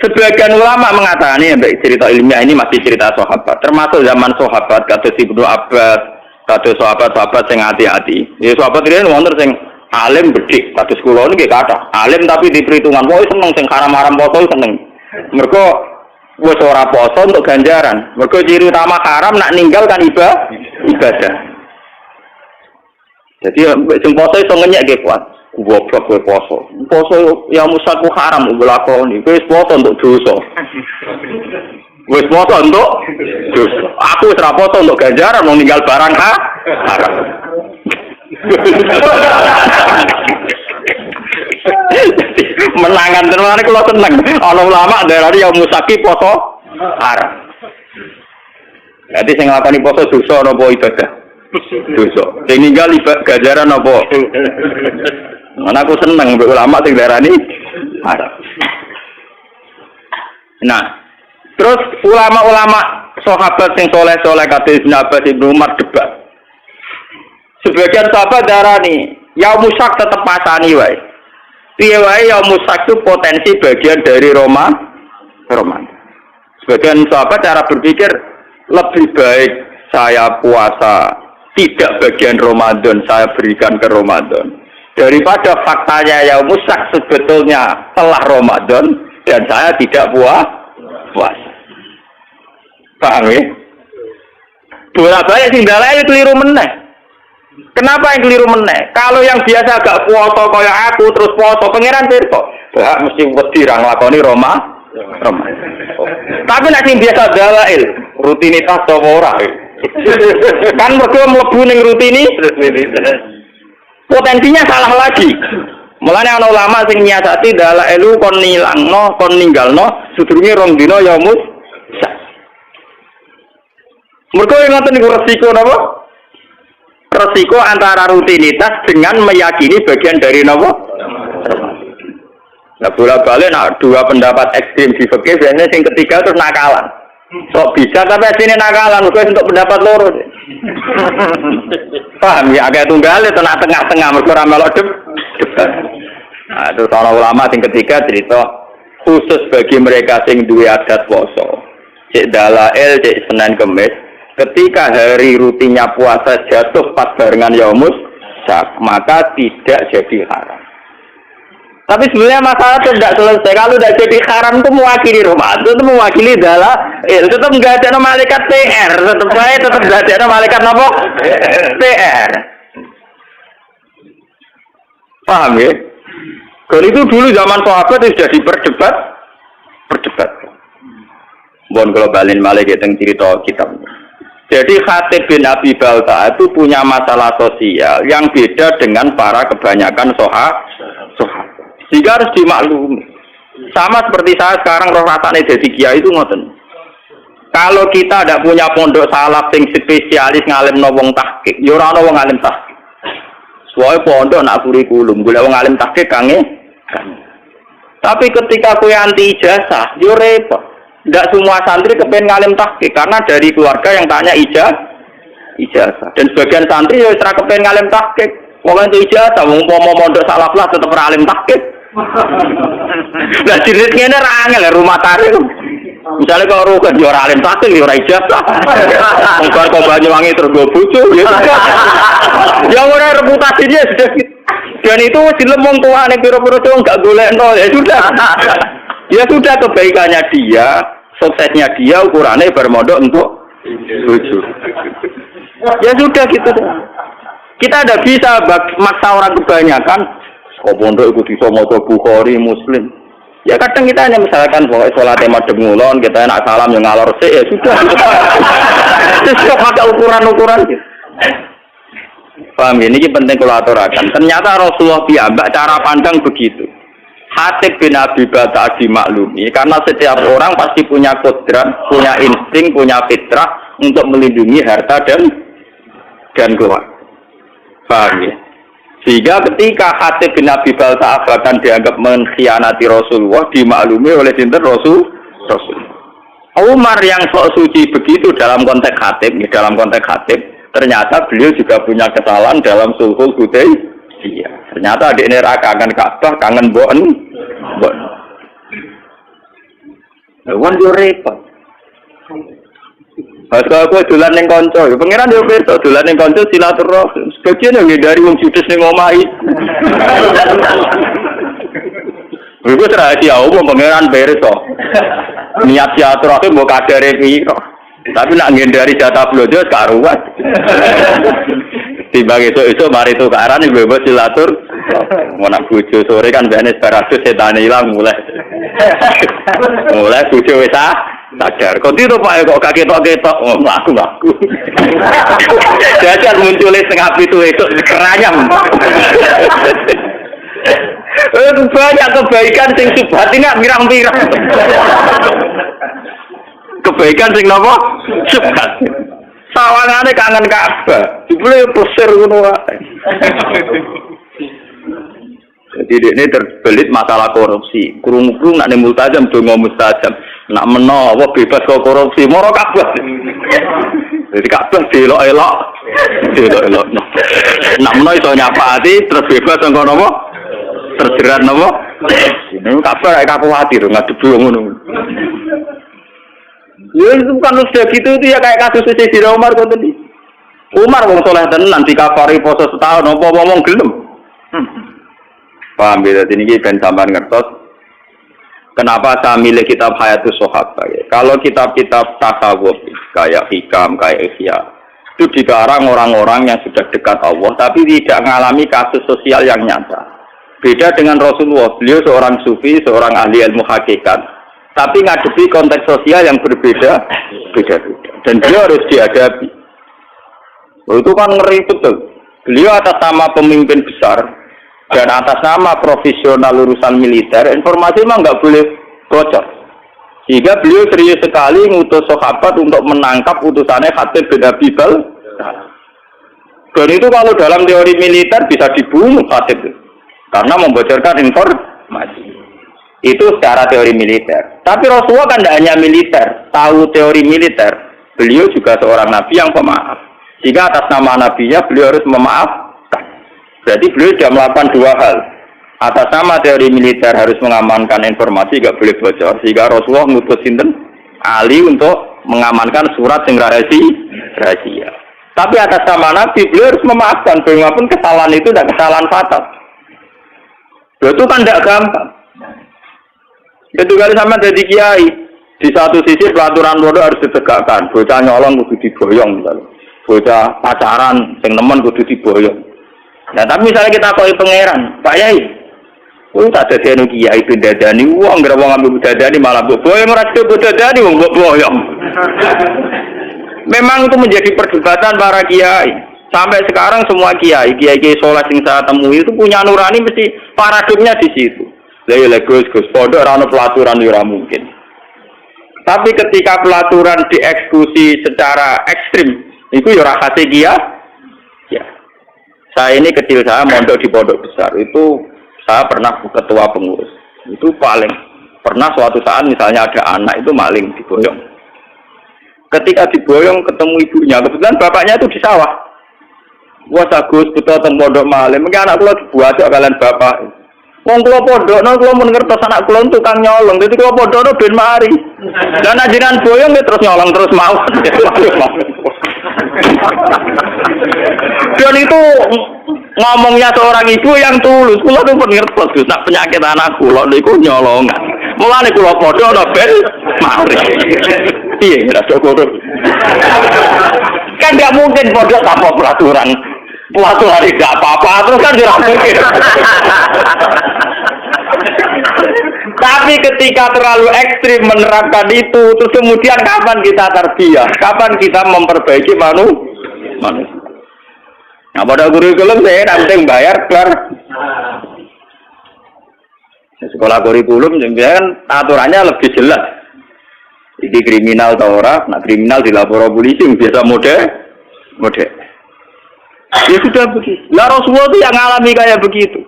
sebagian ulama mengatakan ini cerita ilmiah ini masih cerita sahabat, termasuk zaman sahabat kados Ibnu Abbas, kados sahabat-sahabat sing hati-hati. Ya sahabat riyen wonten sing alim bedik, kados kula niki kathah. Alim tapi diperhitungan, woi seneng sing haram-haram poso seneng. Mergo wis ora poso untuk ganjaran. Mergo ciri utama haram nak ninggal kan ibadah. Jadi sing poso iso ngenyek ge kuat. Goblok kowe poso. Poso ya musaku haram nglakoni. Kowe wis poso untuk dosa. Wis poso untuk dosa. Aku wis ora poso untuk ganjaran mau ninggal barang haram. Menangan terus kalau seneng ana ulama daerah yang musaki poso haram. Jadi sing nglakoni poso dosa napa ibadah? Dosa. Sing ninggal ganjaran napa? Mana aku seneng mbek ulama sing darani haram. Nah, terus ulama-ulama sahabat sing soleh-soleh kados Ibnu Abbas, Ibnu Umar debat. Sebagian sahabat darani, yaum musak tetap pasani wae. Piye wae yaum musak itu potensi bagian dari Ramadan. Sebagian sahabat cara berpikir lebih baik saya puasa tidak bagian Ramadan, saya berikan ke Ramadan. Daripada faktanya yaum musak sebetulnya telah Ramadan dan saya tidak puasa. Paham ya? Bolak-balik sing dalane keliru meneh. Kenapa yang keliru meneh? Kalau yang biasa gak puasa kaya aku terus puasa, pangeran pirsa. Bah mesti wedi ra nglakoni Roma. Tapi nek sing biasa dalail, rutinitas apa ora? Kan mergo mlebu ning potensinya salah lagi. Mulane ana ulama sing nyiasati dalailu kon nilangno, kon ninggalno sedurunge rong dina ya mus. Mergo ngoten niku resiko napa? Resiko antara rutinitas dengan meyakini bagian dari napa? Nah bola-balik dua pendapat ekstrim di fikih biasanya yang ketiga terus nakalan. Kok bisa tapi asline nakalan kok untuk pendapat loro. Paham ya agak tunggal itu tengah-tengah mergo ora melok debat. Nah, terus ana ulama yang ketiga cerita khusus bagi mereka sing duwe adat poso. Cek dalail cek Senin Kemis ketika hari rutinnya puasa jatuh pas barengan Yaumus Syak maka tidak jadi haram. Tapi sebenarnya masalah itu tidak selesai. Kalau tidak jadi haram itu mewakili Ramadan, itu mewakili tetap nggak ada malaikat TR, tetap nggak ada malaikat apa? TR. Paham ya? Kalau itu dulu zaman sahabat itu sudah diperdebat. Bon kalau balin malaikat yang cerita kitab. Jadi Khatib bin Abi Balta itu punya masalah sosial yang beda dengan para kebanyakan sahabat. Jika harus dimaklumi. Sama seperti saya sekarang roh rasanya jadi kiai itu ngoten. Kalau kita tidak punya pondok salaf yang spesialis ngalim wong tahqiq, ya ora ana wong ngalim tahqiq. Soale pondok nak kurikulum, golek wong ngalim tahqiq kange. Tapi ketika kowe anti ijazah, yo repot. Tidak semua santri kepen ngalim tahqiq karena dari keluarga yang tanya ijazah. Dan sebagian santri yo ora kepen ngalim tahqiq. Wong anti ijazah, wong pondok salaf lah tetep ngalim tahqiq. Lah jenis ngene ra angel rumah tarik. Misalnya kalau rugen yo ora alim takil yo ora ijazah. Wong kok Banyuwangi terus go bojo ya. Ya ora reputasinya sudah gitu. Dan itu wis dilemong tuane pira-pira wong gak golekno ya sudah. Ya sudah kebaikannya dia, suksesnya dia ukurannya bermodal untuk bojo. Ya sudah gitu. Kita ada bisa maksa orang kebanyakan. Kok pondok ikut iso maca Bukhari Muslim. Ya kadang kita hanya misalkan pokoke salate madhep ngulon, kita enak salam yang ngalor sik ya sudah. Terus pakai ukuran-ukuran gitu. Paham ini penting kula aturaken. Ternyata Rasulullah piyambak cara pandang begitu. Khatib bin Abi Balta dimaklumi karena setiap orang pasti punya kodrat, punya insting, punya fitrah untuk melindungi harta dan keluarga. Paham ya? Sehingga ketika Khatib bin Abi Balta bahkan dianggap mengkhianati Rasulullah dimaklumi oleh sinten Rasul. Umar yang sok suci begitu dalam konteks Khatib, ternyata beliau juga punya kesalahan dalam sulhul Hudaybiyah. Ternyata adik neraka akan Ka'bah kangen mbok. Wan yo repot. Pas aku dolan ning kanca, ya pangeran yo besok dolan ning kanca silaturahim. Sebagian yang dari wong judes ning omahe. Iku rahasia umum pangeran beres kok. Niat silaturahim mbok kadare piro. Tapi nak ngendari jatah blojo karuan. Timbang esuk mari tukaran bebas silatur. Mau nak bojo sore kan benes baratus setan ilang mulai bojo wis sadar. Kok itu Pak kok gak ketok-ketok ngaku. Jajal muncul setengah pitu itu keranyam. Banyak kebaikan sing subhat ini pirang-pirang. Kebaikan sing napa? Subhat. Sawangane kangen Ka'bah. Jebule pusir ngono wae. Jadi ini terbelit masalah korupsi. Kurung-kurung nak ning multazam donga mustajab. Nak menawa bebas kok korupsi, moro Ka'bah. Jadi Ka'bah delok-elok. Nak menawa iso nyapati terus bebas engko napa? Terjerat napa? Ini Ka'bah rek kuwatir ngadepi ngono. Ya itu kan sudah gitu itu ya kayak kasus Sayyidina Umar kok tadi. Umar wong saleh tenan dikafari poso setahun apa ngomong gelem. Paham ya, jadi ini ben sampean ngertos. Kenapa saya milih kitab Hayatus Sahabah ya? Kalau kitab-kitab tasawuf kayak Hikam, kayak Ihya itu dikarang orang-orang yang sudah dekat Allah tapi tidak mengalami kasus sosial yang nyata. Beda dengan Rasulullah, beliau seorang sufi, seorang ahli ilmu hakikat, tapi ngadepi konteks sosial yang berbeda. Dan beliau harus dihadapi. Itu kan ngeri betul. Beliau atas nama pemimpin besar dan atas nama profesional urusan militer, informasi memang nggak boleh bocor. Sehingga beliau serius sekali ngutus sahabat untuk menangkap utusannya Khatib bin Abi Baltaah. Dan itu kalau dalam teori militer bisa dibunuh Khatib itu, karena membocorkan informasi. Itu secara teori militer. Tapi Rasulullah kan tidak hanya militer, tahu teori militer. Beliau juga seorang nabi yang pemaaf. Jika atas nama nabinya beliau harus memaafkan. Jadi beliau sudah melakukan dua hal. Atas nama teori militer harus mengamankan informasi, tidak boleh bocor. Sehingga Rasulullah ngutus sinten Ali untuk mengamankan surat yang rahasia. Tapi atas nama nabi beliau harus memaafkan. Bagaimanapun kesalahan itu tidak kesalahan fatal. Itu kan tidak gampang. Itu kali sama jadi kiai. Di satu sisi pelaturan pondok harus ditegakkan. Bocah nyolong kudu diboyong misalnya. Bocah pacaran sing nemen kudu diboyong. Nah, tapi misalnya kita koi pangeran, Pak Yai. Tak dadani kiai bendadani wong ora wong ambil bendadani malah mbok boyong ora sido bendadani wong mbok boyong. Memang itu menjadi perdebatan para kiai. Sampai sekarang semua kiai soleh sing saya temui itu punya nurani mesti paradigmnya di situ. Lah ya Gus pondok ora ono pelaturan ora mungkin. Tapi ketika pelaturan dieksekusi secara ekstrim, itu ya ora khase ya. Saya ini kecil saya mondok di pondok besar itu saya pernah ketua pengurus. Itu paling pernah suatu saat misalnya ada anak itu maling diboyong. Ketika diboyong ketemu ibunya, kebetulan bapaknya itu di sawah. Wah Gus betul teng pondok maling, mungkin anak kula dibuat kalian bapak. Wong kula pondok, kula mun ngertos anak kula tukang nyolong, dadi kula pondok ben mari. Dan ajinan boyong terus nyolong terus mau. Dan itu ngomongnya seorang ibu yang tulus. Kula tuh ngertos Gus, nak penyakit anak kula niku nyolongan. Mulane kula pondok ana ben mari. Piye ora cukup. Kan enggak mungkin pondok tanpa peraturan. Pelaturan tidak apa-apa, terus kan tidak mungkin. Tapi ketika terlalu ekstrim menerapkan itu, terus kemudian kapan kita terbiak? Kapan kita memperbaiki manusia? Nah pada kurikulum saya nanti bayar kelar. Sekolah kurikulum kan aturannya lebih jelas. Ini kriminal atau ora, nah kriminal dilapor polisi biasa mode. Ya sudah begitu. Lah Rasulullah itu yang alami kayak begitu.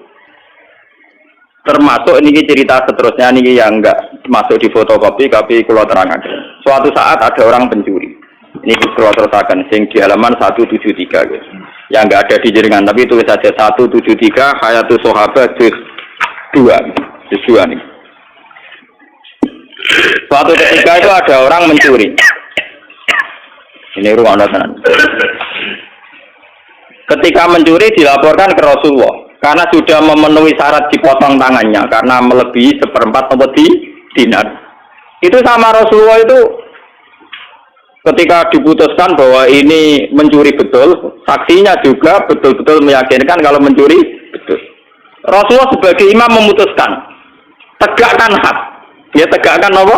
Termasuk ini cerita seterusnya ini yang enggak masuk di fotokopi tapi kalau terangkan. Suatu saat ada orang pencuri. Ini kalau terusakan sing di halaman 173 guys. Yang enggak ada di jaringan tapi tulis saja 173 Hayatus Sahabat juz 2 nih. Suatu ketika itu ada orang mencuri. Ini ruang tenan. Ketika mencuri dilaporkan ke Rasulullah karena sudah memenuhi syarat dipotong tangannya karena melebihi 1/4 dinar. Itu sama Rasulullah itu ketika diputuskan bahwa ini mencuri betul, saksinya juga betul-betul meyakinkan kalau mencuri betul. Rasulullah sebagai imam memutuskan tegakkan hak. Dia tegakkan apa?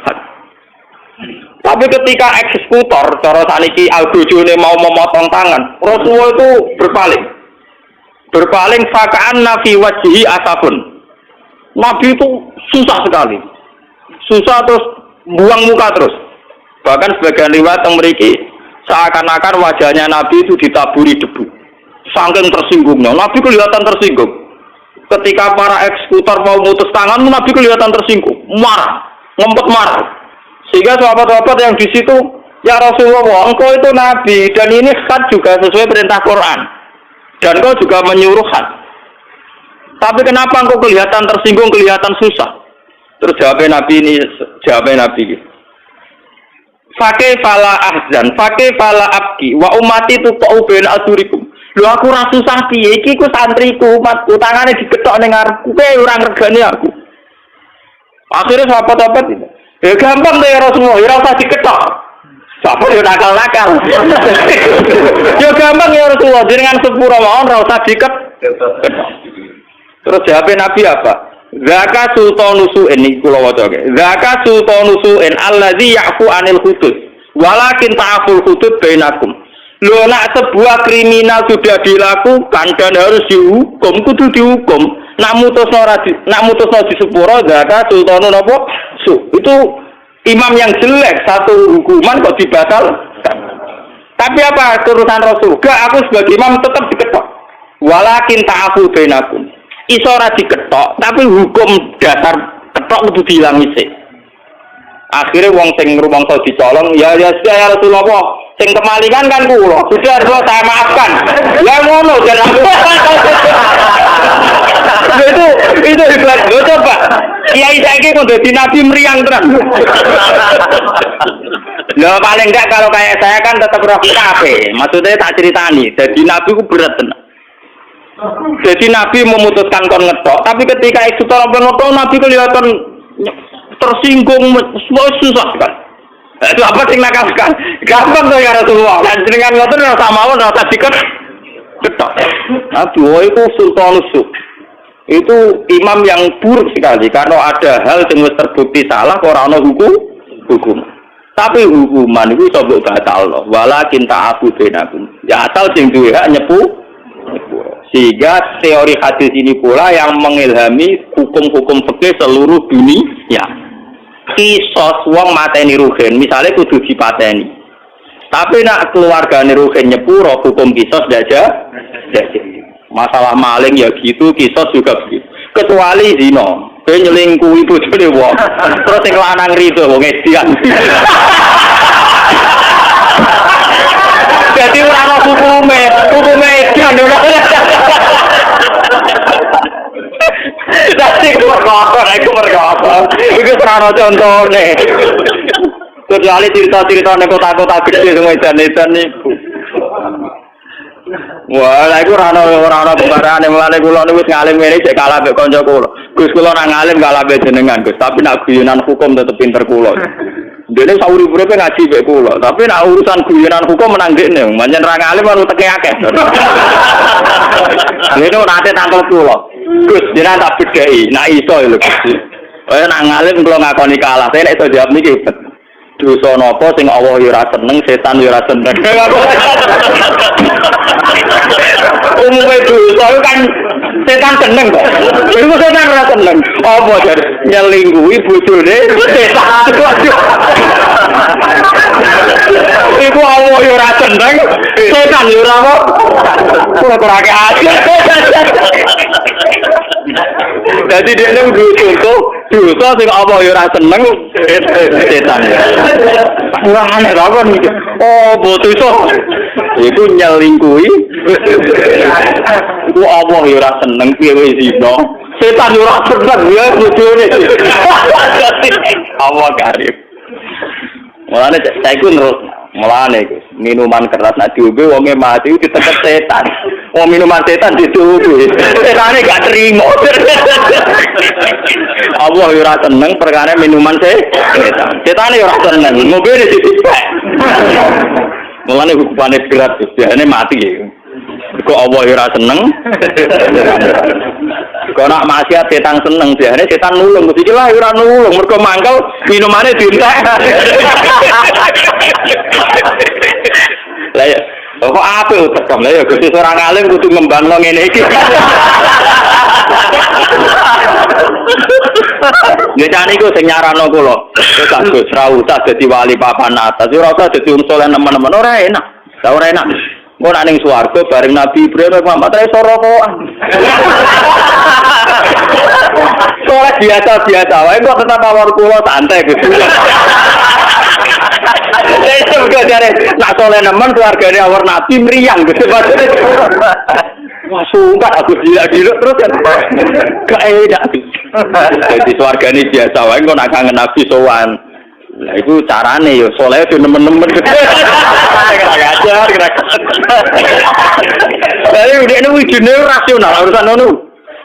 Hak. Tapi ketika eksekutor, cara saniki al-bujune mau memotong tangan, Rasulullah itu berpaling fakaan nafi wajhi asafun. Nabi itu susah sekali, susah terus buang muka terus. Bahkan sebagian riwayat yang memiliki seakan-akan wajahnya Nabi itu ditaburi debu. Saking tersinggungnya, Nabi kelihatan tersinggung. Ketika para eksekutor mau putus tangan, Nabi kelihatan tersinggung, marah, ngempet marah. Sehingga sahabat-sahabat yang di situ, ya Rasulullah, engkau itu Nabi dan ini khat juga sesuai perintah Quran. Dan engkau juga menyuruh khat. Tapi kenapa engkau kelihatan tersinggung, kelihatan susah? Terus jawabnya Nabi. Fakih fala ahzan, fakih fala abki, wa umati tuqau bain asurikum. Lho aku ra susah piye, iki ku santriku, umatku, tangane diketok ning ngarepku, kowe ora ngregani aku. Akhirnya sahabat-sahabat itu, ya gampang deh Rasulullah, ya ora usah diketok. Sapa yo nakal-nakal. Ya gampang ya Rasulullah, jenengan sepura mawon ora usah diketok. Terus jawab Nabi apa? Zaka sultanusu'in ini kula waca nggih. Zaka sultanusu'in allazi ya'fu 'anil hudud. Walakin ta'aful hudud bainakum. Lho nak sebuah kriminal sudah dilakukan dan harus dihukum, kudu dihukum. Nak mutusno di sepuro zaka sultanun apa? Itu imam yang jelek satu hukuman kok dibatal. Tapi apa turutan Rasul? Gak, aku sebagai imam tetap diketok. Walakin ta'afu bainakum. Iso ora diketok, tapi hukum dasar ketok kudu diilangi sik. Akhirnya wong sing rumangsa dicolong, ya sudah ya Rasulullah. Sing kemalingan kan kula. Sudah saya maafkan. Ya ngono dan itu ikhlas. Lo coba. Kiai saiki kok dadi nabi meriang tenan. Loh paling enggak kalau kayak saya kan tetap roh kafe. Maksudnya tak ceritani. Jadi nabi ku berat tenan. Jadi nabi memutuskan kon ngetok, tapi ketika itu orang ngetok nabi kelihatan tersinggung, susah kan. Itu apa sing nakaskan? Gampang tuh ya Rasulullah. Dan jenengan ngoten rasa mawon rasa diketok. Aduh itu sultan usuk. Itu imam yang buruk sekali karena ada hal yang terbukti salah ora ana hukum. Tapi hukuman itu iso mbok batalno. Walakin ta'afu bainakum. Ya asal sing duwe hak nyepu. Sehingga teori hadis ini pula yang mengilhami hukum-hukum fikih seluruh dunia. Kisos wong mateni ruhin, misalnya kudu dipateni. Tapi nak keluargane ruhin nyepuro hukum kisos daja. Masalah maling ya gitu, kisos juga begitu. Kecuali zina, kowe nyelingkuhi bojone wong. Terus sing lanang rido wong edian. Jadi ora ana hukume edian ora. Tapi aku mergapa. Iku serana contone. Kecuali cerita-ceritane kota-kota gede sing edan-edan niku. Wah, lha iku ora ana pembarane mulane kula niku wis ngalim ngene cek kalah mbek kanca kula. Gus kula nang ngalim kalah mbek jenengan, Gus. Tapi nak guyonan hukum tetep pinter kula. Dene sauri-uripe ngaji mbek kula, tapi nak urusan guyonan hukum menang dekne. Pancen ra ngalim anu teke akeh. Lha nate tangkel kula. Gus, jenengan tak bedheki, nak iso lho Gus. Kaya nak ngalim kula ngakoni kalah, saya nek iso jawab niki. Dosa napa sing Allah ya ora seneng, setan ya ora seneng. Umume dosa kan setan seneng kok. Iku setan ora seneng. Apa jar nyelingkuhi bojone setan. Iku Allah ya ora seneng, setan ya ora kok. Ora akeh. Jadi dia ini contoh dosa sing apa ya ora seneng setan. Wah aneh banget nih. Oh dosa itu nyelingkuhi. Itu apa ya ora seneng piye wis zina. Setan ora seneng ya bojone. Allah karim. Mulane saiki terus mulane minuman keras nak diombe wonge mati ditetet setan. Wong minuman setan disuruh. Setane gak terima. Allah yo ora seneng perkara minuman setan. Setane yo ora seneng. Ngombe dicicip. Mulane hukumane berat, jane mati. Kok Allah yo ora seneng. Kok nak maksiat setan seneng, jane setan nulung. Mesti lah yo ora nulung, mergo mangkel minumane dientek. Lah ya kok apik tekem lha ya Gusti ora ngalim kudu ngembangno ngene iki. Nyatane iku sing nyarano kula. Wis Gus ra usah dadi wali papan atas, ora usah dadi wong saleh nemen-nemen ora enak. Ora enak. Engko nek ning swarga bareng Nabi Ibrahim Muhammad ra iso rokokan. Soale biasa-biasa wae kok tetap awor kula santai Gus. Itu juga dari nak soleh nemen keluargane awar nabi meriang gitu maksudnya. Wah sungkat aku gila-gila terus kan gak enak. Jadi keluargane biasa wae kok nak kangen nabi sowan. Lah itu carane yo soleh yo nemen-nemen gitu. Ngajar kira. Jadi udah ini wijine rasional urusan ngono.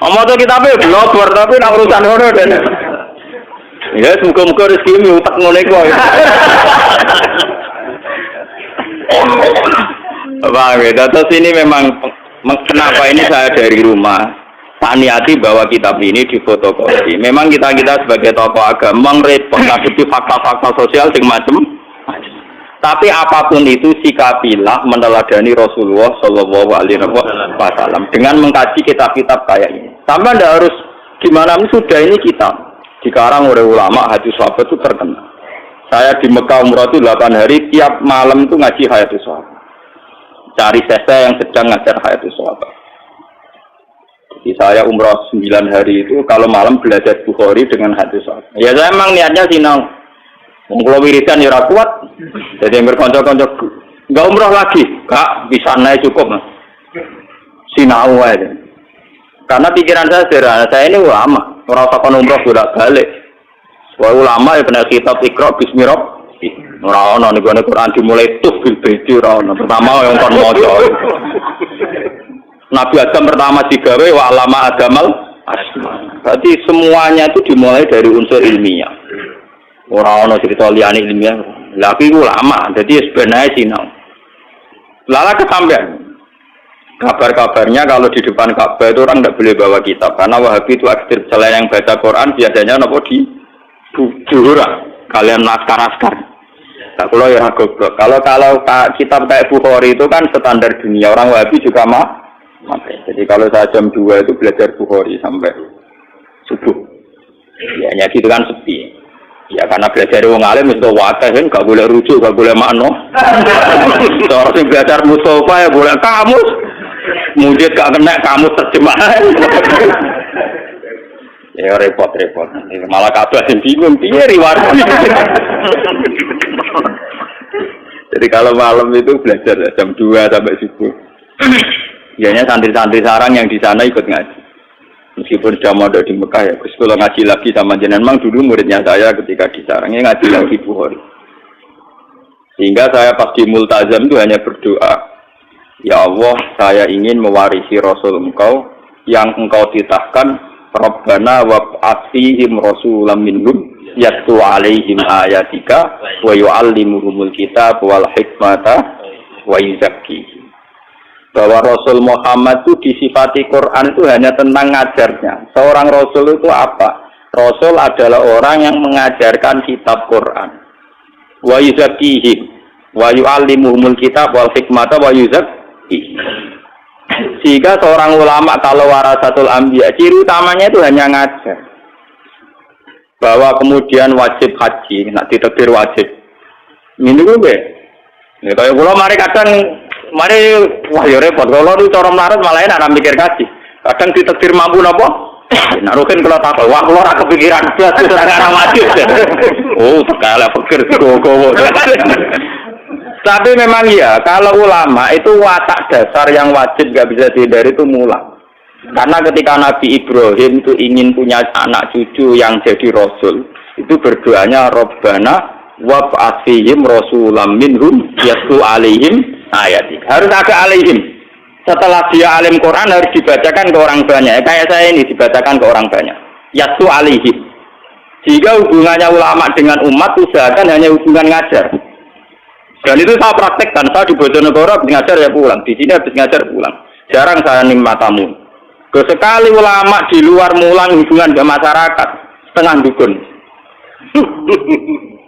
Omong kita pe blogger tapi nak urusan ngono den. Ya, semoga-moga rezeki utak ngono iku. Bang, terus ini memang kenapa ini saya dari rumah. tak niati bahwa kitab ini difotokopi. Memang kita sebagai tokoh agama repot ngadepi fakta-fakta sosial sing macam. Tapi apapun itu sikapilah meneladani Rasulullah Shallallahu Alaihi Wasallam dengan mengkaji kitab-kitab kayak ini. Sampai Anda harus gimana sudah ini kitab dikarang oleh ulama hadis sahabat itu terkenal. Saya di Mekah umrah itu 8 hari, tiap malam itu ngaji Hayatus Sahabat. Cari saya yang sedang ngajar Hayatus Sahabat. Jadi saya umrah 9 hari itu, kalau malam belajar Bukhari dengan Hayatus Sahabat. Ya saya emang niatnya sinau. Kalau wiridan ya kuat, jadi yang berkonco-konco, nggak umrah lagi, kak bisa naik cukup. Sinau aja. Karena pikiran saya sederhana, saya ini ulama, orang takkan umrah bolak-balik. Wah ulama ya benar kitab Iqra Bismillahirrahmanirrahim. Ora ono niku Quran dimulai tuh bil bedi ora ono. Pertama yang kon maca. Nabi Adam pertama digawe wa alama adamal asma. Berarti semuanya itu dimulai dari unsur ilmiah. Ora ono cerita liyane ilmiah. Lagi ulama, jadi sebenarnya sinau. Lala kesampean. Kabar-kabarnya kalau di depan Ka'bah itu orang tidak boleh bawa kitab karena Wahabi itu ekstrim. Selain yang baca Quran biasanya nopo di jurah kalian naskar-naskar. Nah, kalau ya goblok. Kalau kitab kayak Bukhari itu kan standar dunia. Orang Wahabi juga jadi kalau saya jam 2 itu belajar Bukhari sampai subuh. Ya gitu kan sepi. Ya karena belajar wong alim itu wadah kan gak boleh rujuk, gak boleh makno. Terus belajar Mustafa ya boleh kamus. Mujid gak kena kamus terjemahan. Ya repot. Malah kabeh sing bingung piye riwayat. Jadi kalau malam itu belajar jam 2 sampai subuh. Biasanya santri-santri sarang yang di sana ikut ngaji. Meskipun sudah mondok di Mekah ya, Gus kalau ngaji lagi sama jenengan, memang dulu muridnya saya ketika di sarangnya ngaji lagi Bukhari. Sehingga saya pas di Multazam itu hanya berdoa, ya Allah, saya ingin mewarisi Rasul Engkau yang Engkau titahkan. Rabbana wab'ats fihim rasulam minhum yatlu 'alaihim ayatika wa yu'allimuhumul kitab wal hikmata wa yuzakkihim. Bahwa Rasul Muhammad itu disifati Quran itu hanya tentang ngajarnya. Seorang Rasul itu apa? Rasul adalah orang yang mengajarkan kitab Quran. Wa yuzakkihim wa yu'allimuhumul kitab wal hikmata wa yuzakkihim. Jika seorang ulama kalau warasatul anbiya, ciri utamanya itu hanya ngajar. Bahwa kemudian wajib haji, nak ditakdir wajib. Ini gue. Ya kayak kula mari kadang wah ya repot. Kalau itu cara melarat malah enak mikir haji. Kadang ditakdir mampu napa? Nak rugen kalau takut, wah kula ora kepikiran blas ora wajib. Oh, sekali pikir gowo. Tapi memang ya, kalau ulama itu watak dasar yang wajib gak bisa dihindari itu mulang. Karena ketika Nabi Ibrahim itu ingin punya anak cucu yang jadi Rasul, itu berdoanya Rabbana wab'ats fihim rasulam minhum yatlu 'alaihim ayatik. Harus ada alaihim. Setelah dia alim Quran harus dibacakan ke orang banyak. Kayak saya ini dibacakan ke orang banyak. Yatlu 'alaihim. Jika hubungannya ulama dengan umat usahakan hanya hubungan ngajar. Dan itu saya praktekkan, saya di Bojonegoro habis ngajar ya pulang, di sini habis ngajar pulang. Jarang saya nikmat tamu. Sekali ulama di luar mulang hubungan dengan masyarakat, setengah dukun.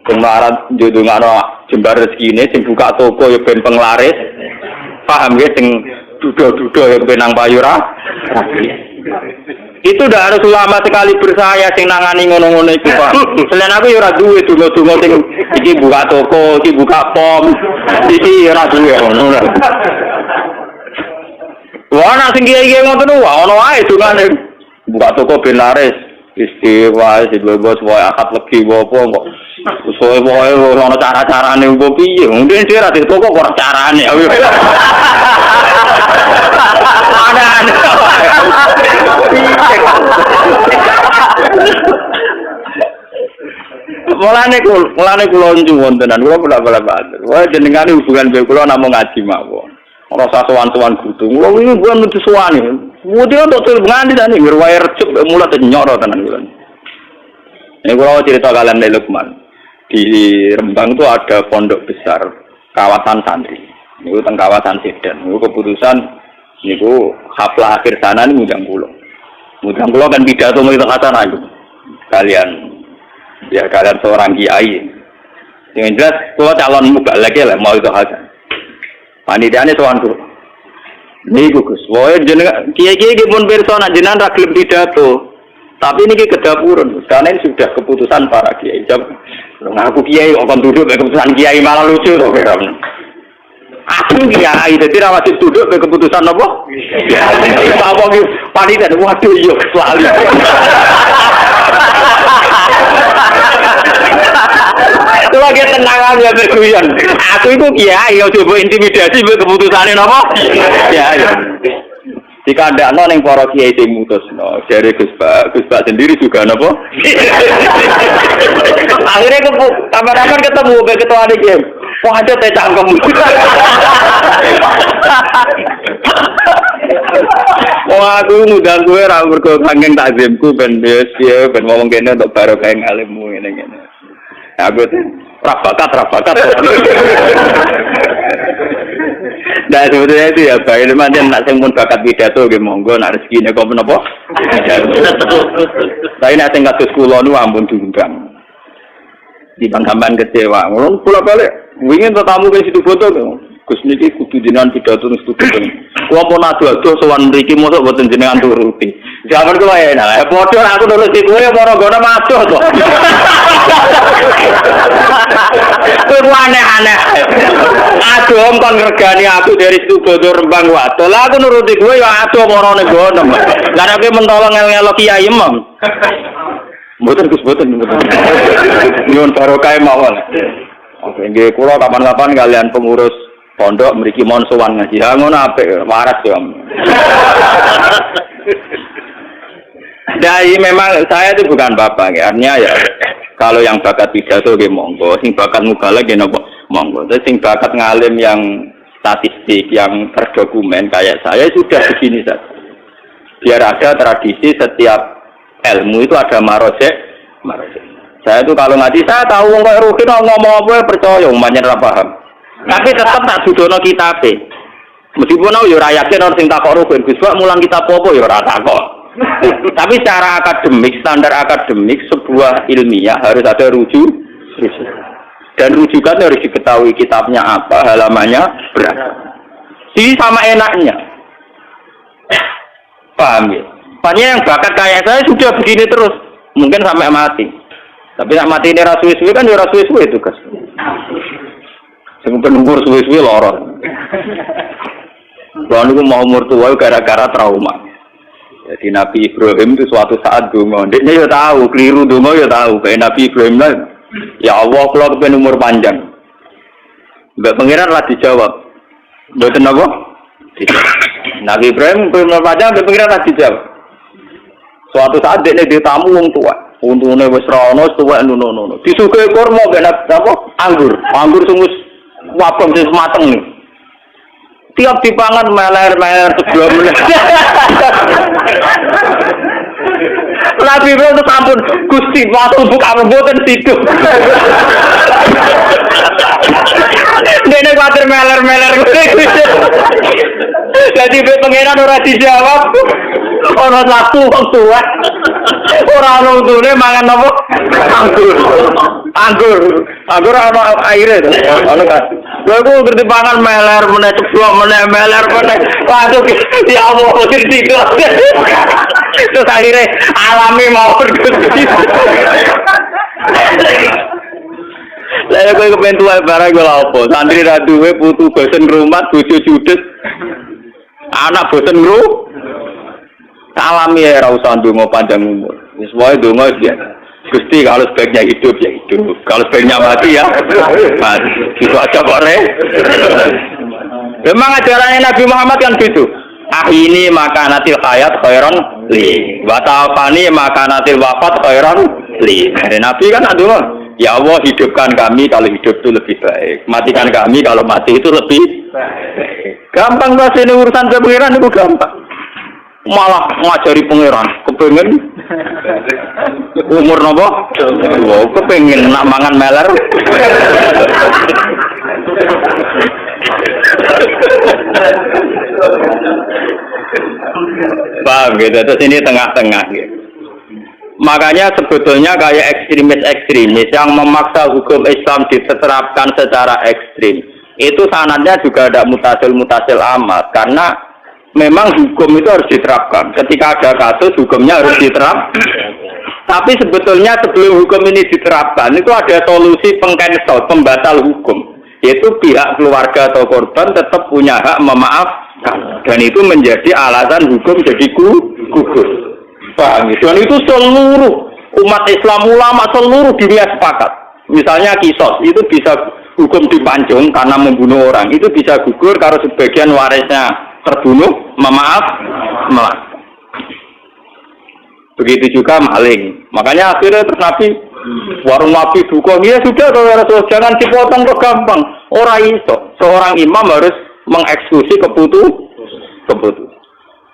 Kemarin jodoh ngano jembar rezeki ini, sing buka toko ya ben penglaris, paham ya, sing dudo-dudo ya benang payura. Itu udah harus ulama sekali bersaya sing nangani ngono-ngono iku, Pak. Selain aku ya ora duwe donga-donga sing iki buka toko, iki buka pom. Iki ora duwe ngono. Wah, nek sing kiye-kiye ngoten wae ono wae dongane. Buka toko ben laris. Istiwa si bos wae akad legi apa kok. Soe wae ono cara-carane opo piye. Mungkin sih ra toko kok carane. Mulane kula njung wontenan kula bola-bola. Wah jenengane hubungan mbek kula namung ngaji mawon. Ora usah sowan-sowan kudu. Kula iki bukan nuju sowani. Mudhe untuk nganti tani ngerwae recep mulai nyoro tenan kula. Ini kula cerita kalian dari Lukman. Di Rembang itu ada pondok besar kawasan santri. Niku teng kawasan Sedan. Niku keputusan niku haflah akhir sana ini ngundang kula. Mudah kula kan pidato itu hasanah itu. Kalian seorang kiai. Yang jelas kula calon muga lagi lah mau itu hasanah. Panitiane sowan kula. Niku Gus, wae jeneng kiai-kiai pun pirsa nek jenengan ra gelem pidato. Tapi ini kedapurun, karena ini sudah keputusan para kiai. Aku kiai kok kon duduk keputusan kiai malah lucu to, Pak. Aku kiai, jadi ra wajib duduk keputusan apa? Apa iki panitia waduh yo selalu. Itu lagi tenangan ya berguyon. Aku itu kiai, coba intimidasi keputusannya apa? Kiai. Jika ada ning para kiai sing mutusno, dari Gus Pak sendiri juga napa? Akhirnya kapan-kapan ketemu be ketua kiai. Wah, aja teh cangkem. Wah, aku ngundang kowe ra mergo kangeng takzimku ben ya ben ngomong kene untuk barokah ngalimmu ngene-ngene. Aku teh rabakat. Nah sebetulnya itu ya baik, macam nak sing pun bakat pidato, gitu monggo, nak rezeki kau menapa? Tapi nak sing kados kula nu ampun diundang. Di bangkaman kecewa, ngulon pula balik. Wingin tetamu ke situ foto, Gus niki kudu jenengan pidato nang situ foto. Kula pun ado-ado sowan mriki mosok boten jenengan turuti. Zaman kula enak, padha aku nuruti kowe ora ngono madoh to. Kowe aneh-aneh. Aduh kon ngregani aku dari situ bodo Rembang Wato. Lah aku nuruti kowe ya aduh marane gono. Lah nek kowe mentolo ngel-ngelo kiai mem. Mboten Gus mboten. Nyuwun barokah mawon. Oke, nggih kula kapan-kapan kalian pengurus pondok mriki mon sowan ngaji. Ha ngono apik waras ya. Dari memang saya itu bukan bapak ya. Artinya ya kalau yang bakat pidato nggih monggo, sing bakat mubalagh nggih napa monggo. Terus sing bakat ngalim yang statistik yang terdokumen kayak saya sudah begini saja. Biar ada tradisi setiap ilmu itu ada marojek. Saya itu kalau ngaji saya tahu wong kok rugi ngomong apa percaya umpamane ra paham. Tapi tetap tak dudono kitabe. Meskipun aku ya ora yakin orang sing takok rugi Gus Pak mulang kitab apa ya ora takok. Tapi secara akademik, standar akademik sebuah ilmiah harus ada rujuk. Dan rujukan harus diketahui kitabnya apa, halamannya berapa. Jadi sama enaknya. Paham ya? Makanya yang bakat kayak saya sudah begini terus. Mungkin sampai mati. Tapi nak mati ini rasuis-suwi kan ya rasuis-suwi itu guys. Semoga umur suwi-suwi lorot. Kalau aku mau umur tua gara-gara trauma. Jadi Nabi Ibrahim itu suatu saat donga. Dia ya tahu, keliru donga ya tahu. Kayak Nabi Ibrahim lah. Ya Allah, kalau kepen umur panjang. Mbak Pangeran lah dijawab. Betul apa? Nabi Ibrahim umur panjang, Mbak Pangeran lah dijawab. Suatu saat dia ditamu wong tua. Untune wis rono tuwek nono. Disuguhi kurma ben apa? Anggur sungus wapem sing mateng nih. Tiap dipangan meler sebelah menit. Nabi Ibrahim itu sampun Gusti waktu buka mboten situ. Dene kuwatir meler. Jadi pengenan ora dijawab. Ora laku wong tuwa. Ora ono untune mangan apa? Anggur ana aire to. Ono kan. Lha ku ngerti pangan meler meneh ceblok meneh meler meneh. Waduh ya Allah situ. Terus akhirnya alami mawon Gusti. Lah kowe kepen tuwa barang kok apa? Santri ra duwe putu bosen ngrumat bojo judes. Anak bosen ngru. Alami ya ora usah ndonga panjang umur. Wis wae ndonga ya. Gusti kalau sebaiknya hidup ya hidup. Kalau sebaiknya mati ya mati. Itu aja kok re. Memang ajarannya Nabi Muhammad kan gitu. Ini makanatil hayat khairan li. Wa ta'afani makanatil wafat khairan li. Dari Nabi kan aduh, ya Allah hidupkan kami kalau hidup itu lebih baik. Matikan kami kalau mati itu lebih baik. Gampang bahasa ini urusan pengiran itu gampang. Malah ngajari pangeran kepengen umur nopo kepengen nak mangan meler bah Paham gitu. Terus ini tengah-tengah gitu. Makanya sebetulnya kayak ekstremis-ekstremis yang memaksa hukum Islam diterapkan secara ekstrim, itu sanadnya juga ada mutasil amat, karena memang hukum itu harus diterapkan. Ketika ada kasus, hukumnya harus diterapkan. Tapi sebetulnya sebelum hukum ini diterapkan, itu ada solusi pengcancel, pembatal hukum, yaitu pihak keluarga atau korban tetap punya hak memaafkan, dan itu menjadi alasan hukum jadi gugur. Paham? Dan itu seluruh umat Islam, ulama seluruh dunia sepakat. Misalnya kisos itu bisa hukum dipancung karena membunuh orang, itu bisa gugur kalau sebagian warisnya terbunuh memaafkan. Begitu juga maling. Makanya akhirnya terus Nabi warung Nabi duka, ya sudah Rasul, jangan dipotong kok gampang. Orang iso, seorang imam harus mengeksekusi keputusan.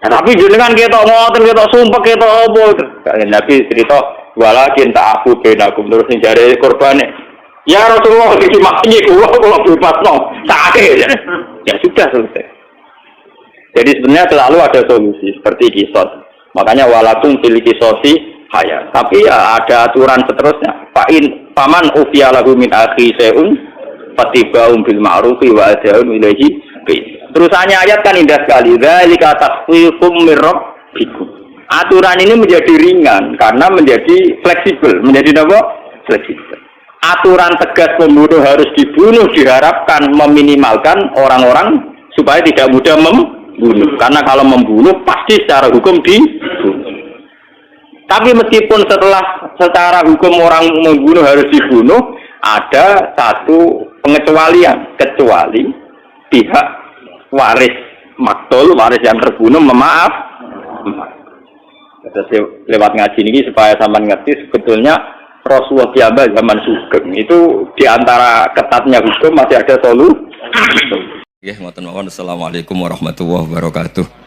Nah, tapi jenengan kita ngoten, kita sumpah, kita apa? Nabi cerita, walakin ta'afu bainakum, terus mencari korban. Ya Rasulullah, dimaknyi gua kalau bebas no, sakit. Ya sudah selesai. Jadi sebenarnya selalu ada solusi seperti kisos. Makanya walakum fil kisosi haya. Tapi ya ada aturan seterusnya. Paman ufiya lahu min akhi syai'un fatiba'um bil ma'rufi wa ada'un ilaihi bi. Terusannya ayat kan indah sekali. Dzalika takhfifum mir rabbikum. Aturan ini menjadi ringan karena menjadi fleksibel. Menjadi apa? Fleksibel. Aturan tegas pembunuh harus dibunuh diharapkan meminimalkan orang-orang supaya tidak mudah membunuh. Karena kalau membunuh pasti secara hukum dibunuh. Tapi meskipun secara hukum orang membunuh harus dibunuh, ada satu pengecualian, kecuali pihak waris maktul, waris yang terbunuh memaaf. Lewat ngaji ini supaya sampean ngerti sebetulnya Rasulullah piyambak zaman Sugeng itu diantara ketatnya hukum masih ada solusi. Assalamualaikum warahmatullahi wabarakatuh.